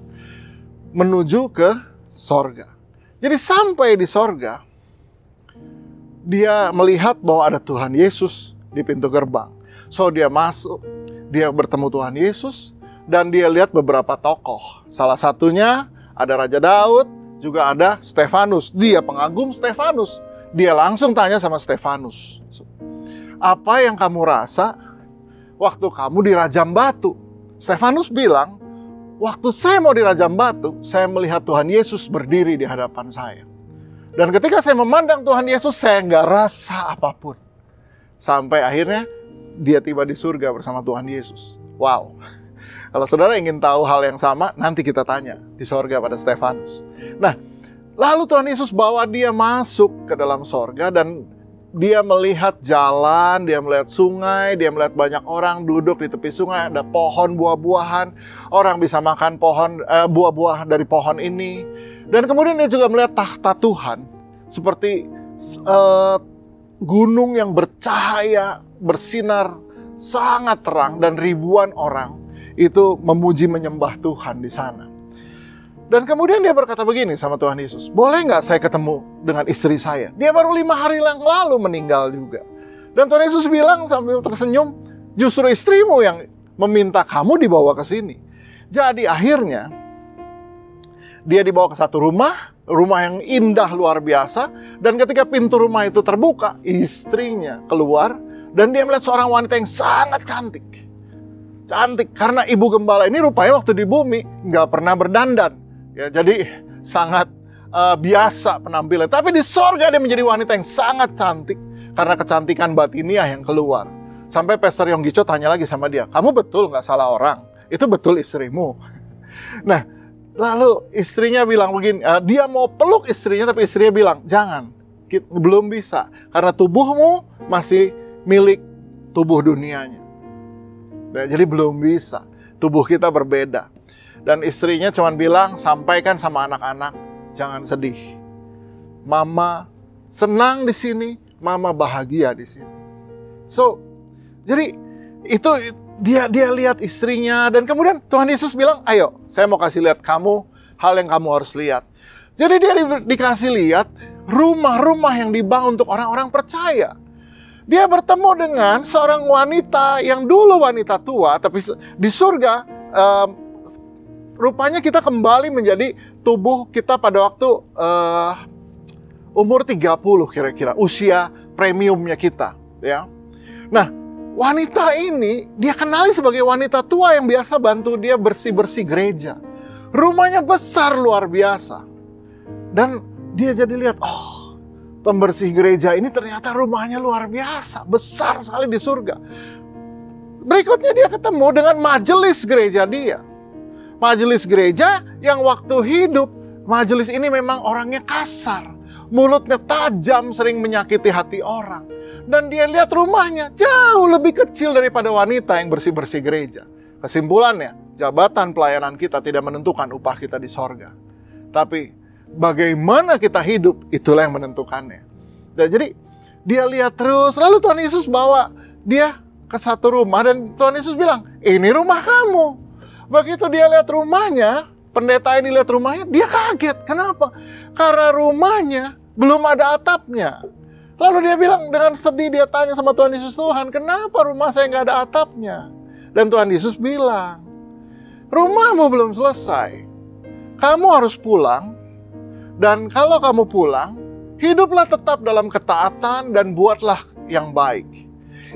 menuju ke sorga. Jadi sampai di sorga, dia melihat bahwa ada Tuhan Yesus di pintu gerbang. So dia masuk, dia bertemu Tuhan Yesus, dan dia lihat beberapa tokoh. Salah satunya ada Raja Daud, juga ada Stefanus. Dia pengagum Stefanus. Dia langsung tanya sama Stefanus, apa yang kamu rasa waktu kamu dirajam batu? Stefanus bilang, waktu saya mau dirajam batu, saya melihat Tuhan Yesus berdiri di hadapan saya. Dan ketika saya memandang Tuhan Yesus, saya nggak rasa apapun. Sampai akhirnya dia tiba di surga bersama Tuhan Yesus. Wow. Kalau saudara ingin tahu hal yang sama, nanti kita tanya di sorga pada Stefanus. Nah, lalu Tuhan Yesus bawa dia masuk ke dalam sorga dan dia melihat jalan, dia melihat sungai, dia melihat banyak orang duduk di tepi sungai, ada pohon buah-buahan, orang bisa makan buah-buah dari pohon ini. Dan kemudian dia juga melihat tahta Tuhan, seperti gunung yang bercahaya, bersinar, sangat terang, dan ribuan orang itu memuji menyembah Tuhan di sana. Dan kemudian dia berkata begini sama Tuhan Yesus, boleh nggak saya ketemu dengan istri saya? Dia baru 5 hari yang lalu meninggal juga. Dan Tuhan Yesus bilang sambil tersenyum, justru istrimu yang meminta kamu dibawa ke sini. Jadi akhirnya dia dibawa ke satu rumah yang indah luar biasa. Dan ketika pintu rumah itu terbuka, istrinya keluar dan dia melihat seorang wanita yang sangat cantik. Cantik karena ibu gembala ini rupanya waktu di bumi nggak pernah berdandan. Ya, jadi sangat biasa penampilan. Tapi di sorga dia menjadi wanita yang sangat cantik karena kecantikan batiniah yang keluar. Sampai Pastor Yonggi tanya lagi sama dia, kamu betul nggak salah orang? Itu betul istrimu. Nah, lalu istrinya bilang begini, dia mau peluk istrinya tapi istrinya bilang, jangan, belum bisa. Karena tubuhmu masih milik tubuh dunianya. Nah, jadi belum bisa, tubuh kita berbeda. Dan istrinya cuma bilang, sampaikan sama anak-anak, jangan sedih. Mama senang di sini, mama bahagia di sini. So, jadi itu dia lihat istrinya dan kemudian Tuhan Yesus bilang, ayo saya mau kasih lihat kamu hal yang kamu harus lihat. Jadi dia dikasih lihat rumah-rumah yang dibangun untuk orang-orang percaya. Dia bertemu dengan seorang wanita yang dulu wanita tua, tapi di surga rupanya kita kembali menjadi tubuh kita pada waktu umur 30 kira-kira, usia premiumnya kita, ya. Nah, wanita ini dia kenali sebagai wanita tua yang biasa bantu dia bersih-bersih gereja. Rumahnya besar luar biasa. Dan dia jadi lihat, oh, pembersih gereja ini ternyata rumahnya luar biasa, besar sekali di surga. Berikutnya dia ketemu dengan majelis gereja dia. Majelis gereja yang waktu hidup majelis ini memang orangnya kasar, mulutnya tajam, sering menyakiti hati orang. Dan dia lihat rumahnya jauh lebih kecil daripada wanita yang bersih-bersih gereja. Kesimpulannya, jabatan pelayanan kita tidak menentukan upah kita di sorga. Tapi bagaimana kita hidup, itulah yang menentukannya. Dan jadi dia lihat terus, lalu Tuhan Yesus bawa dia ke satu rumah dan Tuhan Yesus bilang, ini rumah kamu. Begitu dia lihat rumahnya, pendeta ini lihat rumahnya, dia kaget. Kenapa? Karena rumahnya belum ada atapnya. Lalu dia bilang dengan sedih, dia tanya sama Tuhan Yesus, Tuhan, kenapa rumah saya nggak ada atapnya? Dan Tuhan Yesus bilang, rumahmu belum selesai. Kamu harus pulang, dan kalau kamu pulang, hiduplah tetap dalam ketaatan dan buatlah yang baik.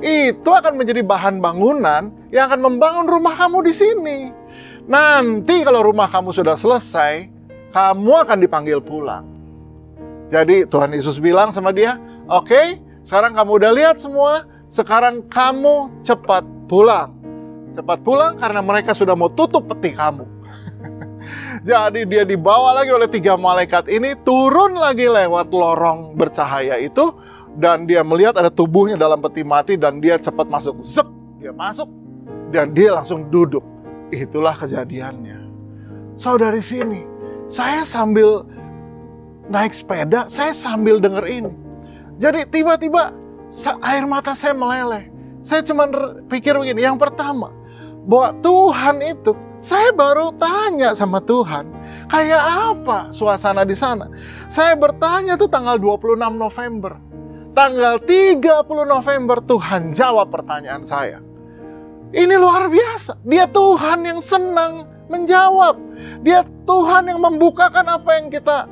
Itu akan menjadi bahan bangunan yang akan membangun rumah kamu di sini. Nanti kalau rumah kamu sudah selesai, kamu akan dipanggil pulang. Jadi Tuhan Yesus bilang sama dia, oke, sekarang kamu udah lihat semua, sekarang kamu cepat pulang. Cepat pulang karena mereka sudah mau tutup peti kamu. Jadi dia dibawa lagi oleh 3 malaikat ini, turun lagi lewat lorong bercahaya itu, dan dia melihat ada tubuhnya dalam peti mati, dan dia cepat masuk. Zep, dia masuk, dan dia langsung duduk. Itulah kejadiannya. Saudari sini, saya sambil naik sepeda, saya sambil denger ini. Jadi tiba-tiba air mata saya meleleh. Saya cuma pikir begini, yang pertama, bahwa Tuhan itu, saya baru tanya sama Tuhan, kayak apa suasana di sana. Saya bertanya tuh tanggal 26 November. Tanggal 30 November Tuhan jawab pertanyaan saya. Ini luar biasa. Dia Tuhan yang senang menjawab. Dia Tuhan yang membukakan apa yang kita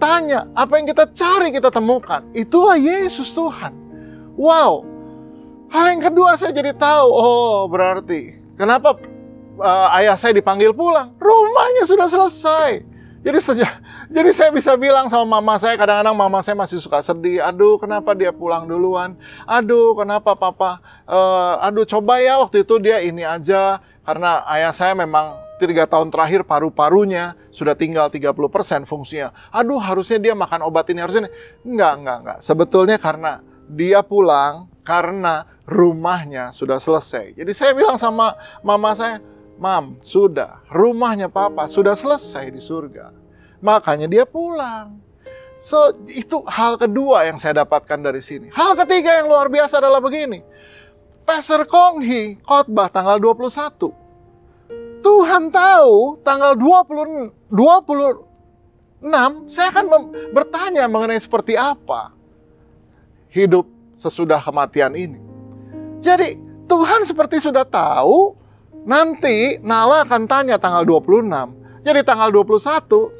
tanya, apa yang kita cari, kita temukan. Itulah Yesus Tuhan. Wow. Hal yang kedua saya jadi tahu, oh berarti kenapa ayah saya dipanggil pulang? Rumahnya sudah selesai. Jadi saya bisa bilang sama mama saya, kadang-kadang mama saya masih suka sedih. Aduh, kenapa dia pulang duluan? Aduh, kenapa papa? Aduh, coba ya waktu itu dia ini aja. Karena ayah saya memang 3 tahun terakhir paru-parunya sudah tinggal 30% fungsinya. Aduh, harusnya dia makan obat ini, harusnya. Enggak. Sebetulnya karena dia pulang karena rumahnya sudah selesai. Jadi saya bilang sama mama saya, Mam, sudah, rumahnya papa sudah selesai di surga. Makanya dia pulang. So, itu hal kedua yang saya dapatkan dari sini. Hal ketiga yang luar biasa adalah begini. Pastor Konghi khotbah tanggal 21. Tuhan tahu tanggal 26 saya akan bertanya mengenai seperti apa hidup sesudah kematian ini. Jadi Tuhan seperti sudah tahu, nanti Nala akan tanya tanggal 26. Jadi tanggal 21,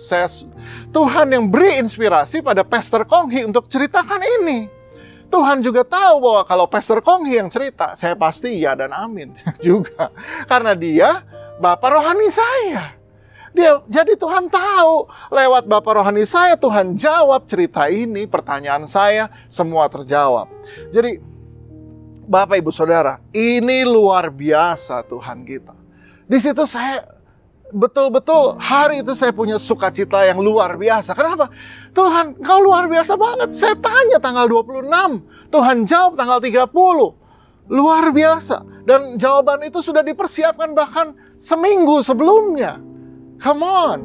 Tuhan yang beri inspirasi pada Pastor Konghi untuk ceritakan ini. Tuhan juga tahu bahwa kalau Pastor Konghi yang cerita, saya pasti ya dan amin juga. Karena dia Bapak rohani saya. Jadi Tuhan tahu, lewat Bapak rohani saya, Tuhan jawab cerita ini, pertanyaan saya, semua terjawab. Jadi Bapak Ibu Saudara, ini luar biasa Tuhan kita. Di situ saya betul-betul hari itu saya punya sukacita yang luar biasa. Kenapa? Tuhan, Kau luar biasa banget. Saya tanya tanggal 26, Tuhan jawab tanggal 30. Luar biasa. Dan jawaban itu sudah dipersiapkan bahkan seminggu sebelumnya. Come on.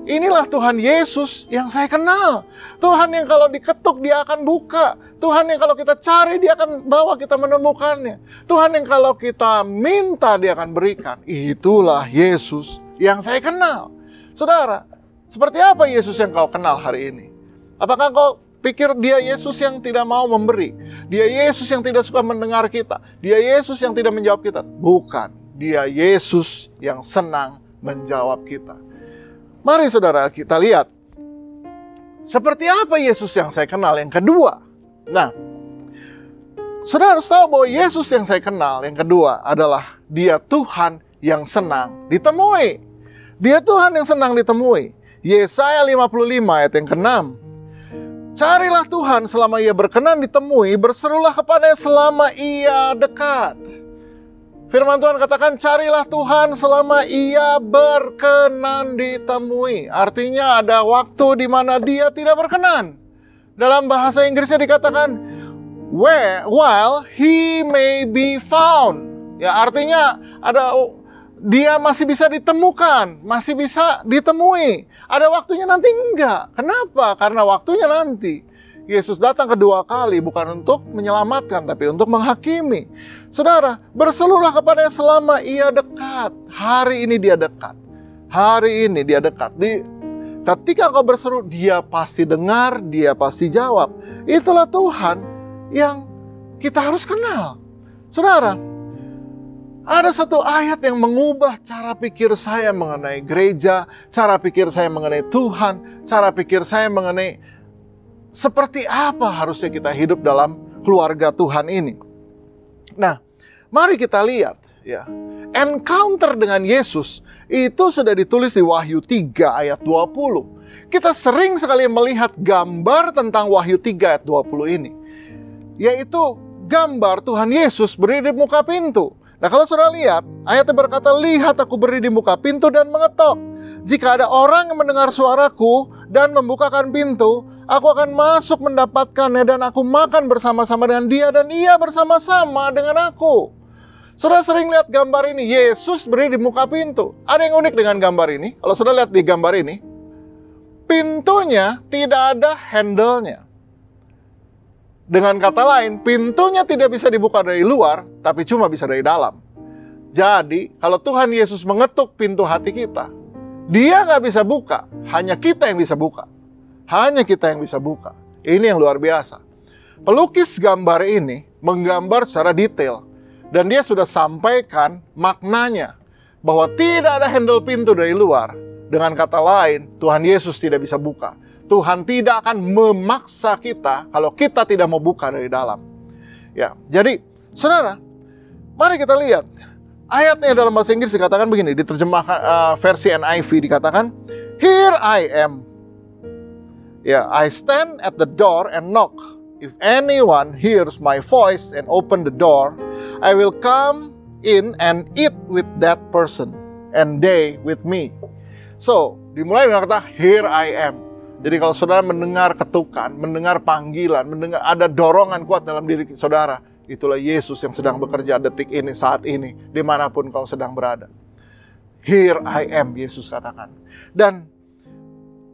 Inilah Tuhan Yesus yang saya kenal. Tuhan yang kalau diketuk dia akan buka. Tuhan yang kalau kita cari dia akan bawa kita menemukannya. Tuhan yang kalau kita minta dia akan berikan. Itulah Yesus yang saya kenal. Saudara, seperti apa Yesus yang kau kenal hari ini? Apakah kau pikir dia Yesus yang tidak mau memberi? Dia Yesus yang tidak suka mendengar kita? Dia Yesus yang tidak menjawab kita? Bukan. Dia Yesus yang senang menjawab kita. Mari saudara kita lihat. Seperti apa Yesus yang saya kenal yang kedua? Nah, saudara harus tahu bahwa Yesus yang saya kenal yang kedua adalah dia Tuhan yang senang ditemui. Dia Tuhan yang senang ditemui. Yesaya 55 ayat yang ke-6. Carilah Tuhan selama ia berkenan ditemui, berserulah kepadanya selama ia dekat. Firman Tuhan katakan, carilah Tuhan selama Ia berkenan ditemui. Artinya ada waktu di mana Dia tidak berkenan. Dalam bahasa Inggrisnya dikatakan, while He may be found. Ya, artinya Dia masih bisa ditemukan, masih bisa ditemui. Ada waktunya nanti enggak. Kenapa? Karena waktunya nanti. Yesus datang kedua kali bukan untuk menyelamatkan, tapi untuk menghakimi. Saudara, berserulah kepadanya selama Ia dekat. Hari ini Dia dekat. Hari ini Dia dekat. Ketika kau berseru, Dia pasti dengar, Dia pasti jawab. Itulah Tuhan yang kita harus kenal. Saudara, ada satu ayat yang mengubah cara pikir saya mengenai gereja, cara pikir saya mengenai Tuhan, cara pikir saya mengenai seperti apa harusnya kita hidup dalam keluarga Tuhan ini. Nah, mari kita lihat ya. Encounter dengan Yesus itu sudah ditulis di Wahyu 3 ayat 20. Kita sering sekali melihat gambar tentang Wahyu 3 ayat 20 ini. Yaitu gambar Tuhan Yesus berdiri di muka pintu. Nah, kalau saudara lihat, ayatnya berkata, lihat aku berdiri di muka pintu dan mengetok. Jika ada orang yang mendengar suaraku dan membukakan pintu, aku akan masuk mendapatkannya dan aku makan bersama-sama dengan dia dan ia bersama-sama dengan aku. Saudara sering lihat gambar ini, Yesus berdiri di muka pintu. Ada yang unik dengan gambar ini. Kalau saudara lihat di gambar ini, pintunya tidak ada handle-nya. Dengan kata lain, pintunya tidak bisa dibuka dari luar, tapi cuma bisa dari dalam. Jadi, kalau Tuhan Yesus mengetuk pintu hati kita, Dia nggak bisa buka, hanya kita yang bisa buka. Hanya kita yang bisa buka. Ini yang luar biasa. Pelukis gambar ini menggambar secara detail. Dan dia sudah sampaikan maknanya. Bahwa tidak ada handle pintu dari luar. Dengan kata lain, Tuhan Yesus tidak bisa buka. Tuhan tidak akan memaksa kita kalau kita tidak mau buka dari dalam. Ya, jadi, saudara, mari kita lihat. Ayatnya dalam bahasa Inggris dikatakan begini. Diterjemahkan versi NIV dikatakan, Here I am. Ya, I stand at the door and knock. If anyone hears my voice and open the door, I will come in and eat with that person, and they with me. So, dimulai dengan kata, here I am. Jadi kalau saudara mendengar ketukan, mendengar panggilan, mendengar ada dorongan kuat dalam diri saudara, itulah Yesus yang sedang bekerja detik ini, saat ini, dimanapun kau sedang berada. Here I am, Yesus katakan. Dan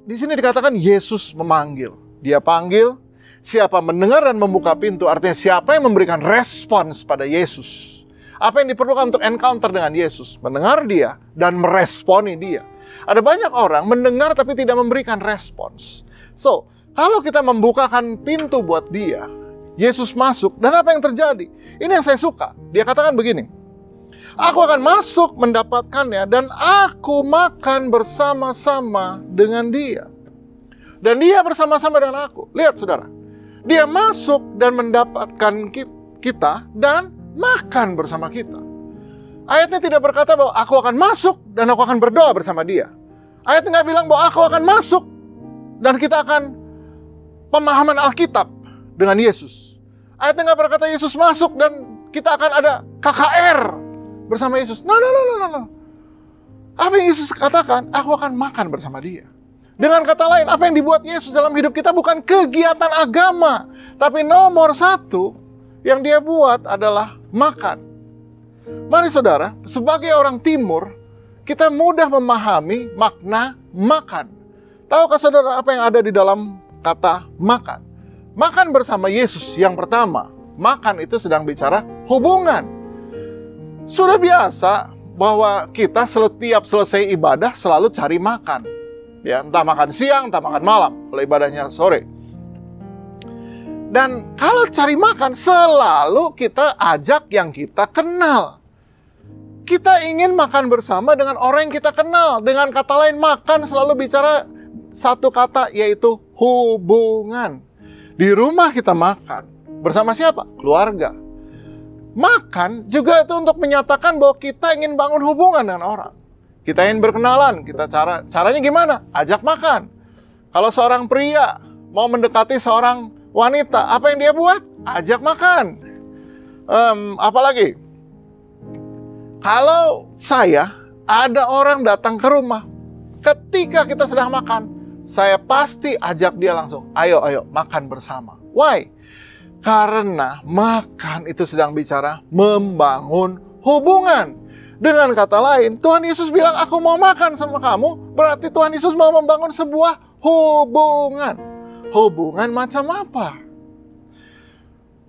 di sini dikatakan Yesus memanggil. Dia panggil, siapa mendengar dan membuka pintu, artinya siapa yang memberikan respons pada Yesus. Apa yang diperlukan untuk encounter dengan Yesus? Mendengar Dia dan meresponi Dia. Ada banyak orang mendengar tapi tidak memberikan respons. So, kalau kita membukakan pintu buat Dia, Yesus masuk, dan apa yang terjadi? Ini yang saya suka. Dia katakan begini, aku akan masuk mendapatkannya dan aku makan bersama-sama dengan dia. Dan dia bersama-sama dengan aku. Lihat saudara, dia masuk dan mendapatkan kita dan makan bersama kita. Ayatnya tidak berkata bahwa aku akan masuk dan aku akan berdoa bersama dia. Ayatnya nggak bilang bahwa aku akan masuk dan kita akan pemahaman Alkitab dengan Yesus. Ayatnya nggak berkata Yesus masuk dan kita akan ada KKR bersama Yesus. No. Apa yang Yesus katakan? Aku akan makan bersama dia. Dengan kata lain, apa yang dibuat Yesus dalam hidup kita bukan kegiatan agama. Tapi nomor satu yang dia buat adalah makan. Mari saudara, sebagai orang timur, kita mudah memahami makna makan. Tahukah saudara apa yang ada di dalam kata makan? Makan bersama Yesus yang pertama. Makan itu sedang bicara hubungan. Sudah biasa bahwa kita setiap selesai ibadah selalu cari makan. Ya, entah makan siang, entah makan malam, kalau ibadahnya sore. Dan kalau cari makan selalu kita ajak yang kita kenal. Kita ingin makan bersama dengan orang yang kita kenal. Dengan kata lain, makan selalu bicara satu kata, yaitu hubungan. Di rumah kita makan. Bersama siapa? Keluarga. Makan juga itu untuk menyatakan bahwa kita ingin bangun hubungan dengan orang. Kita ingin berkenalan. Caranya gimana? Ajak makan. Kalau seorang pria mau mendekati seorang wanita, apa yang dia buat? Ajak makan. Apalagi? Kalau ada orang datang ke rumah, ketika kita sedang makan, saya pasti ajak dia langsung, ayo makan bersama. Why? Karena makan itu sedang bicara membangun hubungan. Dengan kata lain, Tuhan Yesus bilang, aku mau makan sama kamu, berarti Tuhan Yesus mau membangun sebuah hubungan. Hubungan macam apa?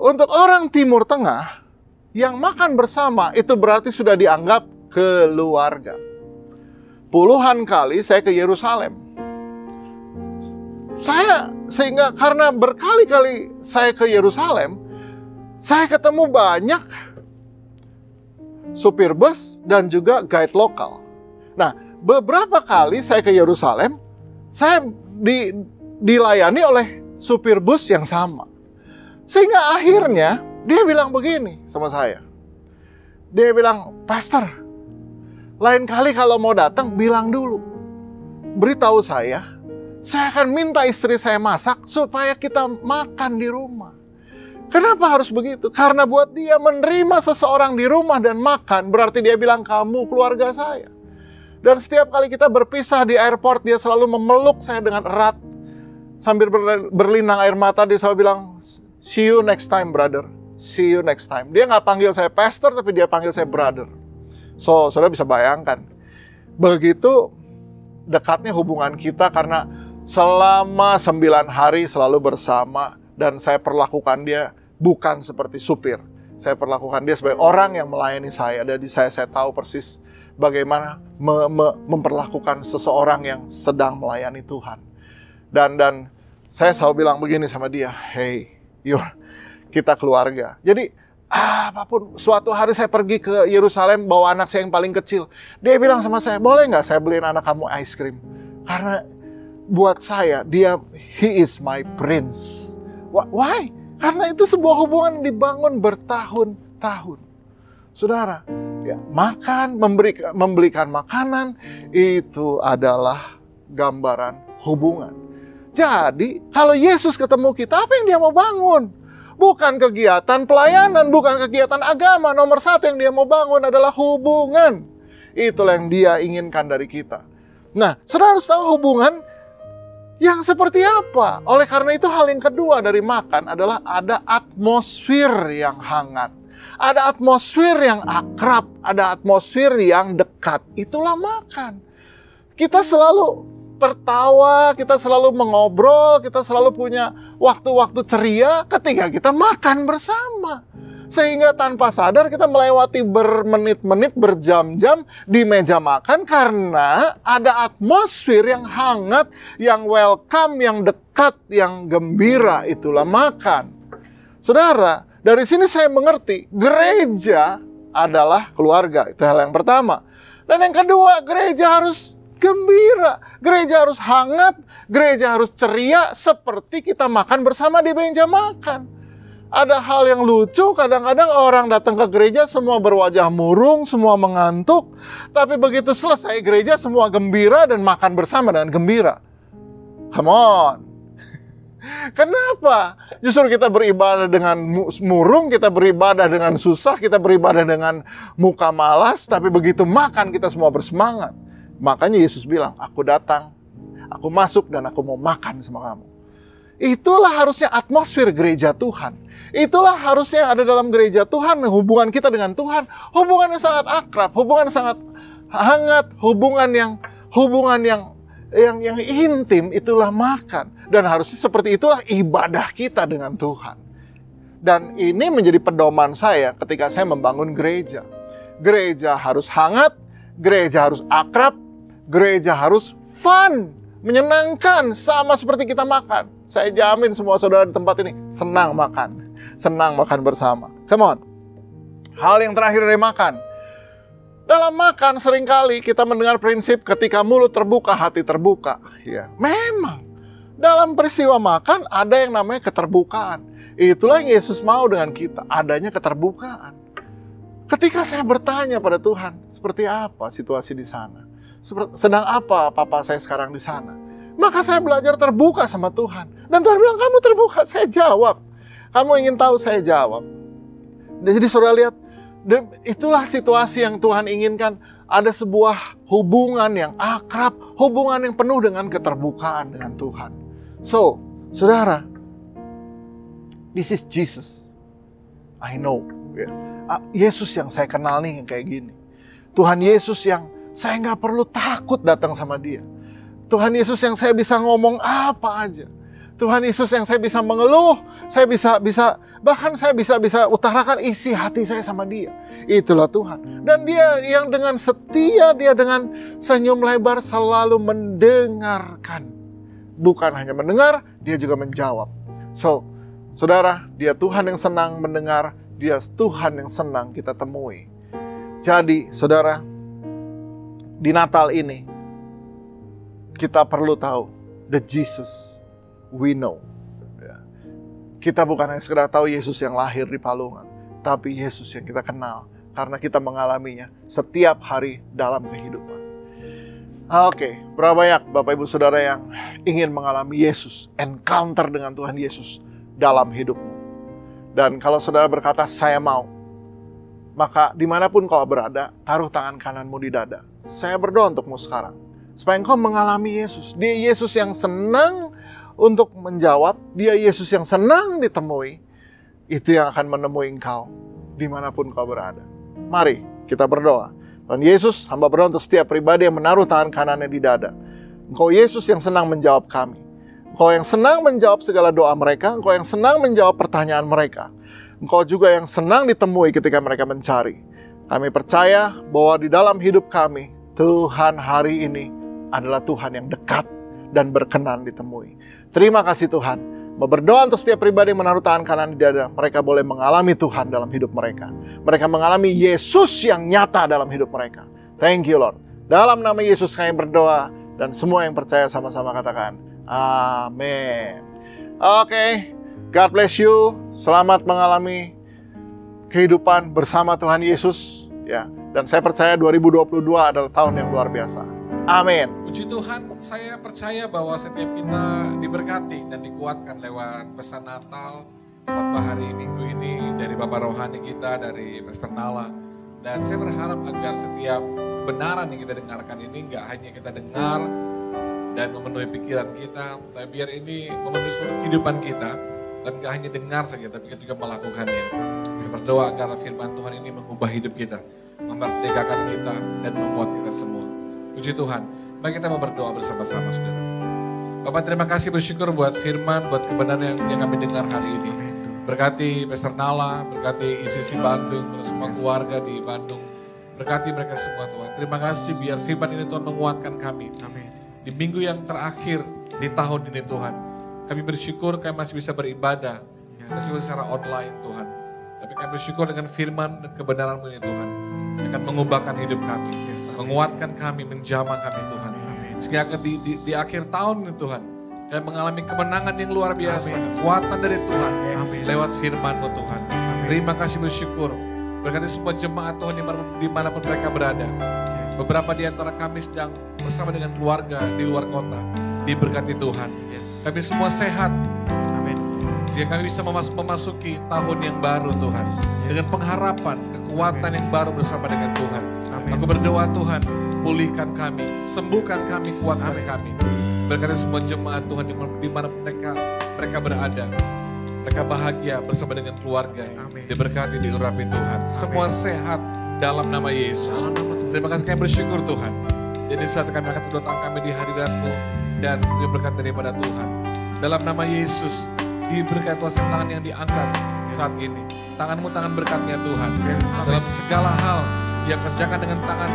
Untuk orang Timur Tengah, yang makan bersama itu berarti sudah dianggap keluarga. Puluhan kali saya ke Yerusalem. Sehingga karena berkali-kali saya ke Yerusalem, saya ketemu banyak supir bus dan juga guide lokal. Nah, beberapa kali saya ke Yerusalem, saya dilayani oleh supir bus yang sama. Sehingga akhirnya dia bilang begini sama saya. Dia bilang, Pastor, lain kali kalau mau datang bilang dulu. Beritahu saya akan minta istri saya masak supaya kita makan di rumah. Kenapa harus begitu? Karena buat dia menerima seseorang di rumah dan makan, berarti dia bilang, kamu keluarga saya. Dan setiap kali kita berpisah di airport, dia selalu memeluk saya dengan erat. Sambil berlinang air mata, dia selalu bilang, see you next time, brother. See you next time. Dia nggak panggil saya pastor, tapi dia panggil saya brother. So, saudara bisa bayangkan. Begitu dekatnya hubungan kita karena selama 9 hari selalu bersama. Dan saya perlakukan dia bukan seperti supir. Saya perlakukan dia sebagai orang yang melayani saya. Jadi saya tahu persis bagaimana memperlakukan seseorang yang sedang melayani Tuhan. Dan saya selalu bilang begini sama dia, hey, kita keluarga. Jadi apapun, suatu hari saya pergi ke Yerusalem bawa anak saya yang paling kecil. Dia bilang sama saya, boleh nggak saya beliin anak kamu ice cream? Karena buat saya, he is my prince. Why? Karena itu sebuah hubungan dibangun bertahun-tahun. Saudara, ya, memberikan makanan, itu adalah gambaran hubungan. Jadi, kalau Yesus ketemu kita, apa yang dia mau bangun? Bukan kegiatan pelayanan, bukan kegiatan agama. Nomor 1 yang dia mau bangun adalah hubungan. Itulah yang dia inginkan dari kita. Nah, saudara harus tahu hubungan yang seperti apa. Oleh karena itu, hal yang kedua dari makan adalah ada atmosfer yang hangat. Ada atmosfer yang akrab, ada atmosfer yang dekat. Itulah makan. Kita selalu tertawa, kita selalu mengobrol, kita selalu punya waktu-waktu ceria ketika kita makan bersama. Sehingga tanpa sadar kita melewati bermenit-menit, berjam-jam di meja makan karena ada atmosfer yang hangat, yang welcome, yang dekat, yang gembira. Itulah makan. Saudara, dari sini saya mengerti gereja adalah keluarga. Itu hal yang pertama. Dan yang kedua, gereja harus gembira, gereja harus hangat, gereja harus ceria seperti kita makan bersama di meja makan. Ada hal yang lucu, kadang-kadang orang datang ke gereja semua berwajah murung, semua mengantuk, tapi begitu selesai gereja semua gembira dan makan bersama dengan gembira. Come on. Kenapa? Justru kita beribadah dengan murung, kita beribadah dengan susah, kita beribadah dengan muka malas, tapi begitu makan kita semua bersemangat. Makanya Yesus bilang, aku datang, aku masuk dan aku mau makan sama kamu. Itulah harusnya atmosfer gereja Tuhan. Itulah harusnya ada dalam gereja Tuhan, hubungan kita dengan Tuhan. Hubungan yang sangat akrab, hubungan yang sangat hangat, hubungan yang intim, itulah makan. Dan harusnya seperti itulah ibadah kita dengan Tuhan. Dan ini menjadi pedoman saya ketika saya membangun gereja. Gereja harus hangat, gereja harus akrab, gereja harus fun, menyenangkan, sama seperti kita makan. Saya jamin semua saudara di tempat ini senang makan bersama. Come on. Hal yang terakhir dari makan. Dalam makan seringkali kita mendengar prinsip ketika mulut terbuka, hati terbuka. Ya, memang. Dalam peristiwa makan ada yang namanya keterbukaan. Itulah yang Yesus mau dengan kita, adanya keterbukaan. Ketika saya bertanya pada Tuhan, seperti apa situasi di sana? Sedang apa papa saya sekarang di sana? Maka saya belajar terbuka sama Tuhan. Dan Tuhan bilang, kamu terbuka, saya jawab. Kamu ingin tahu, saya jawab. Jadi saudara lihat, Itulah situasi yang Tuhan inginkan. Ada sebuah hubungan yang akrab, hubungan yang penuh dengan keterbukaan dengan Tuhan. So, saudara, this is Jesus. I know. Yesus yang saya kenal nih kayak gini. Tuhan Yesus yang saya nggak perlu takut datang sama dia. Tuhan Yesus yang saya bisa ngomong apa aja. Tuhan Yesus yang saya bisa mengeluh, saya bahkan saya bisa utarakan isi hati saya sama dia. Itulah Tuhan. Dan dia yang dengan setia, dia dengan senyum lebar selalu mendengarkan. Bukan hanya mendengar, dia juga menjawab. So, saudara, dia Tuhan yang senang mendengar, dia Tuhan yang senang kita temui. Jadi, saudara, di Natal ini, kita perlu tahu, the Jesus we know. Kita bukan hanya sekedar tahu Yesus yang lahir di Palungan, tapi Yesus yang kita kenal karena kita mengalaminya setiap hari dalam kehidupan. Oke, berapa banyak Bapak Ibu Saudara yang ingin mengalami Yesus, encounter dengan Tuhan Yesus dalam hidupmu. Dan kalau saudara berkata, saya mau, maka dimanapun kau berada, taruh tangan kananmu di dada. Saya berdoa untukmu sekarang, supaya engkau mengalami Yesus. Dia Yesus yang senang untuk menjawab, dia Yesus yang senang ditemui. Itu yang akan menemui engkau dimanapun kau berada. Mari kita berdoa. Tuhan Yesus, hamba berdoa untuk setiap pribadi yang menaruh tangan kanannya di dada. Engkau Yesus yang senang menjawab kami. Engkau yang senang menjawab segala doa mereka. Engkau yang senang menjawab pertanyaan mereka. Engkau juga yang senang ditemui ketika mereka mencari. Kami percaya bahwa di dalam hidup kami, Tuhan hari ini adalah Tuhan yang dekat dan berkenan ditemui. Terima kasih Tuhan. Berdoa untuk setiap pribadi yang menaruh tangan kanan di dada. Mereka boleh mengalami Tuhan dalam hidup mereka. Mereka mengalami Yesus yang nyata dalam hidup mereka. Thank you Lord. Dalam nama Yesus kami berdoa. Dan semua yang percaya sama-sama katakan, amin. Oke, God bless you. Selamat mengalami kehidupan bersama Tuhan Yesus. Ya, dan saya percaya 2022 adalah tahun yang luar biasa. Amin. Puji Tuhan, saya percaya bahwa setiap kita diberkati dan dikuatkan lewat pesan Natal, khotbah hari Minggu ini dari Bapak Rohani kita, dari Pastor Nala. Dan saya berharap agar setiap kebenaran yang kita dengarkan ini nggak hanya kita dengar dan memenuhi pikiran kita, tapi biar ini memenuhi seluruh kehidupan kita. Dan gak hanya dengar saja, tapi kita juga melakukannya. Saya berdoa agar firman Tuhan ini mengubah hidup kita, memerdekakan kita, dan membuat kita semua. Puji Tuhan. Mari kita mau berdoa bersama-sama, saudara. Bapak, terima kasih, bersyukur buat firman, buat kebenaran yang kami dengar hari ini. Berkati Pastor Nala, berkati ICC Bandung, semua keluarga di Bandung. Berkati mereka semua, Tuhan. Terima kasih biar firman ini Tuhan menguatkan kami. Di minggu yang terakhir di tahun ini, Tuhan. Kami bersyukur kami masih bisa beribadah, meskipun secara online Tuhan. Tapi kami bersyukur dengan firman dan kebenaran-Mu ini Tuhan. Akan mengubahkan hidup kami, menguatkan kami, menjamah kami Tuhan. Sehingga di akhir tahun ini Tuhan, kami mengalami kemenangan yang luar biasa, kekuatan dari Tuhan lewat firman-Mu Tuhan. Terima kasih, bersyukur. Berkati semua jemaat Tuhan dimanapun mereka berada. Beberapa di antara kami sedang bersama dengan keluarga di luar kota. Diberkati Tuhan. Kami semua sehat. Amin. Sehingga kami bisa memasuki tahun yang baru Tuhan. Dengan pengharapan, kekuatan yang baru bersama dengan Tuhan. Amin. Aku berdoa Tuhan, pulihkan kami, sembuhkan kami, kuatkan kami. Berkati semua jemaat Tuhan di mana mereka berada. Mereka bahagia bersama dengan keluarga. Amin. Diberkati, diurapi Tuhan. Amin. Semua sehat dalam nama Yesus. Terima kasih, kami bersyukur Tuhan. Jadi saat kami akan kedua tangan kami di hadirat-Mu dan berkat daripada Tuhan. Dalam nama Yesus, diberkati Tuhan tangan yang diangkat saat ini. Tangan-Mu tangan berkatnya Tuhan. Dalam segala hal yang kerjakan dengan tangan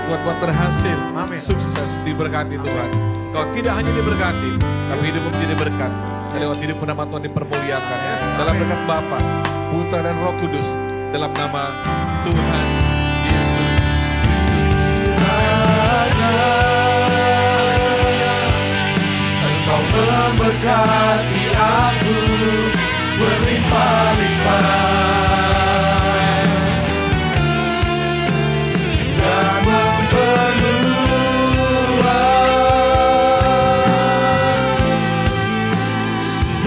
buat berhasil, sukses, diberkati Tuhan. Kau tidak hanya diberkati, tapi hidupmu menjadi berkat. Dan lewat hidupmu nama Tuhan dipermuliakan. Dalam berkat Bapa, Putra dan Roh Kudus. Dalam nama Tuhan Yesus Engkau memberkati aku berlimpah-limpah dan memperluas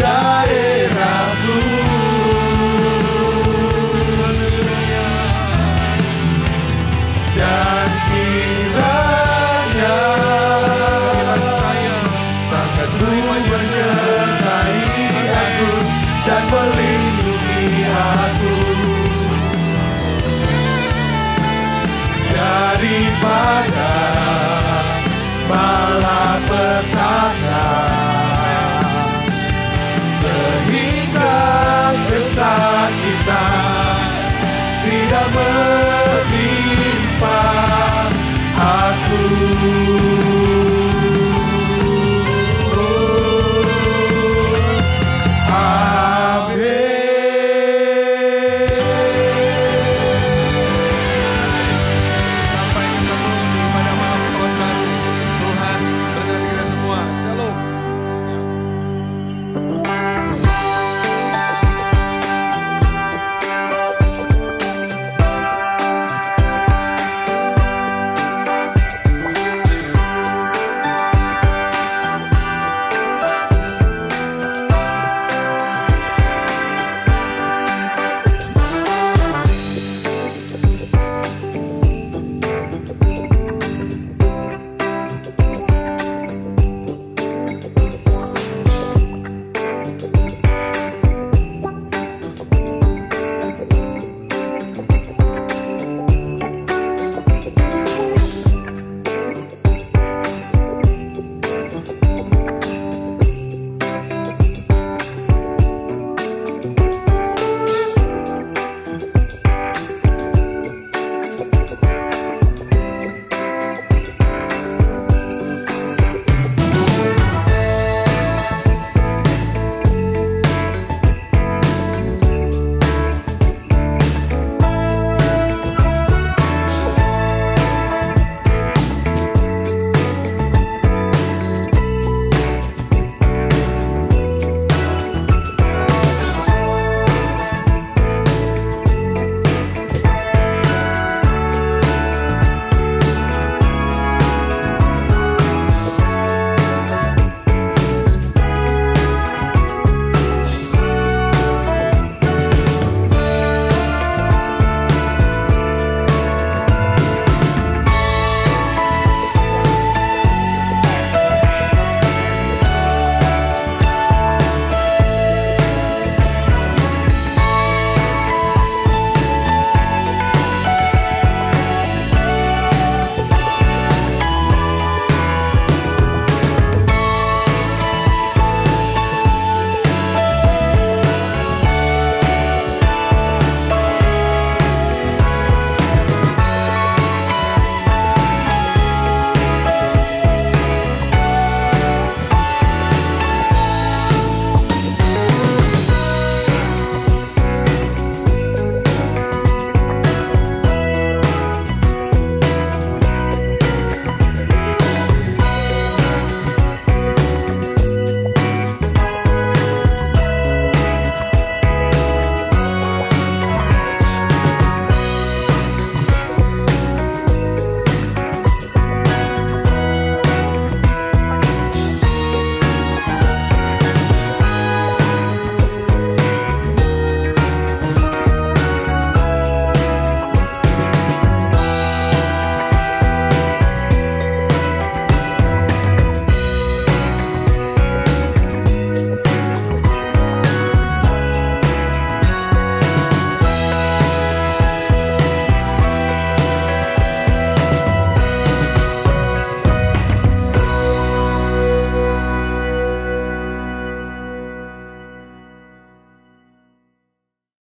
daerahmu. Dia